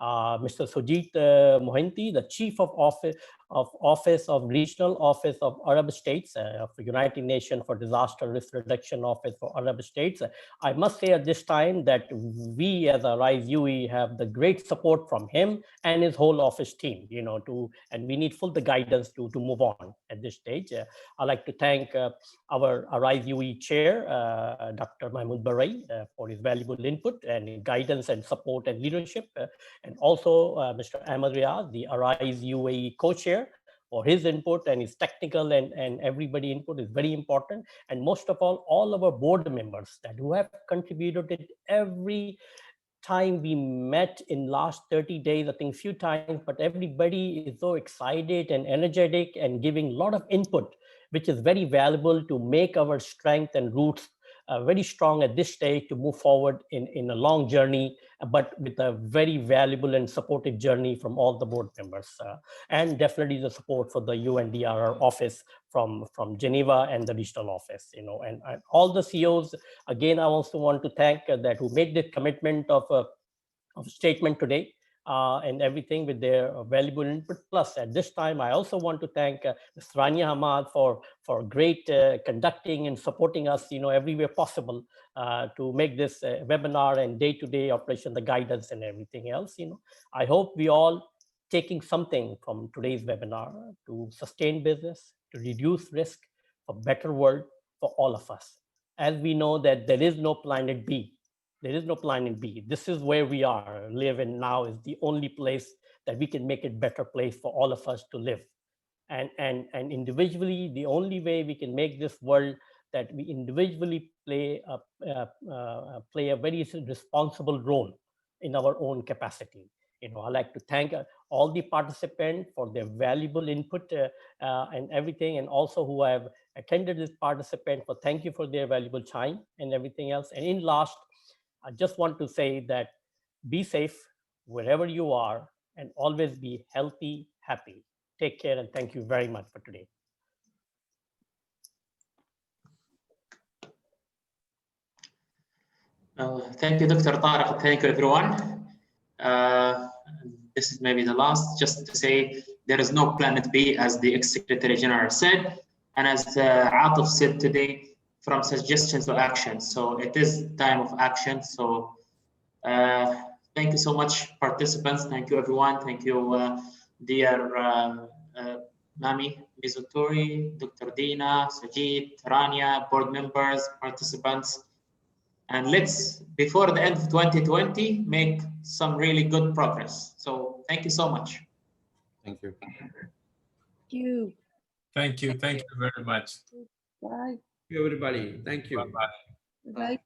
Mr. Sujit Mohanty, the Chief of Office of Regional Office of Arab States of the United Nations for Disaster Risk Reduction Office for Arab States. I must say at this time that we as Arise UAE have the great support from him and his whole office team, and we need full the guidance to move on at this stage. I'd like to thank our Arise UAE chair, Dr. Mahmoud Barai, for his valuable input and guidance and support and leadership. And also Mr. Ahmed Riaz, the Arise UAE co-chair, for his input and his technical and everybody input is very important. And most of all our board members that who have contributed every time we met in last 30 days, I think few times, but everybody is so excited and energetic and giving a lot of input, which is very valuable to make our strength and roots very strong at this stage to move forward in a long journey but with a very valuable and supportive journey from all the board members, and definitely the support for the UNDRR office from Geneva and the regional office, and all the CEOs. Again, I also want to thank that who made the commitment of statement today. And everything with their valuable input. Plus, at this time, I also want to thank Ms. Rania Hamad for great conducting and supporting us, everywhere possible to make this webinar and day-to-day operation, the guidance and everything else. I hope we all taking something from today's webinar to sustain business, to reduce risk, for better world for all of us. As we know that there is no planet B. There is no planet B. This is where we are. Live and now is the only place that we can make it better place for all of us to live. And individually, the only way we can make this world that we individually play a very responsible role in our own capacity. I'd like to thank all the participants for their valuable input and everything, and also who have attended this participant for thank you for their valuable time and everything else. And in last, I just want to say that be safe wherever you are and always be healthy, happy. Take care and thank you very much for today. Thank you, Dr. Tariq. Thank you, everyone. This is maybe the last, just to say there is no planet B, as the ex-secretary general said, and as Atif said today, from suggestions to action. So it is time of action. So thank you so much, participants. Thank you, everyone. Thank you, dear Mami, Mizutori, Dr. Dina, Sajid, Rania, board members, participants. And let's, before the end of 2020, make some really good progress. So thank you so much. Thank you. Thank you. Thank you. Thank you very much. Bye. Thank you, everybody. Thank you. Bye-bye. Bye.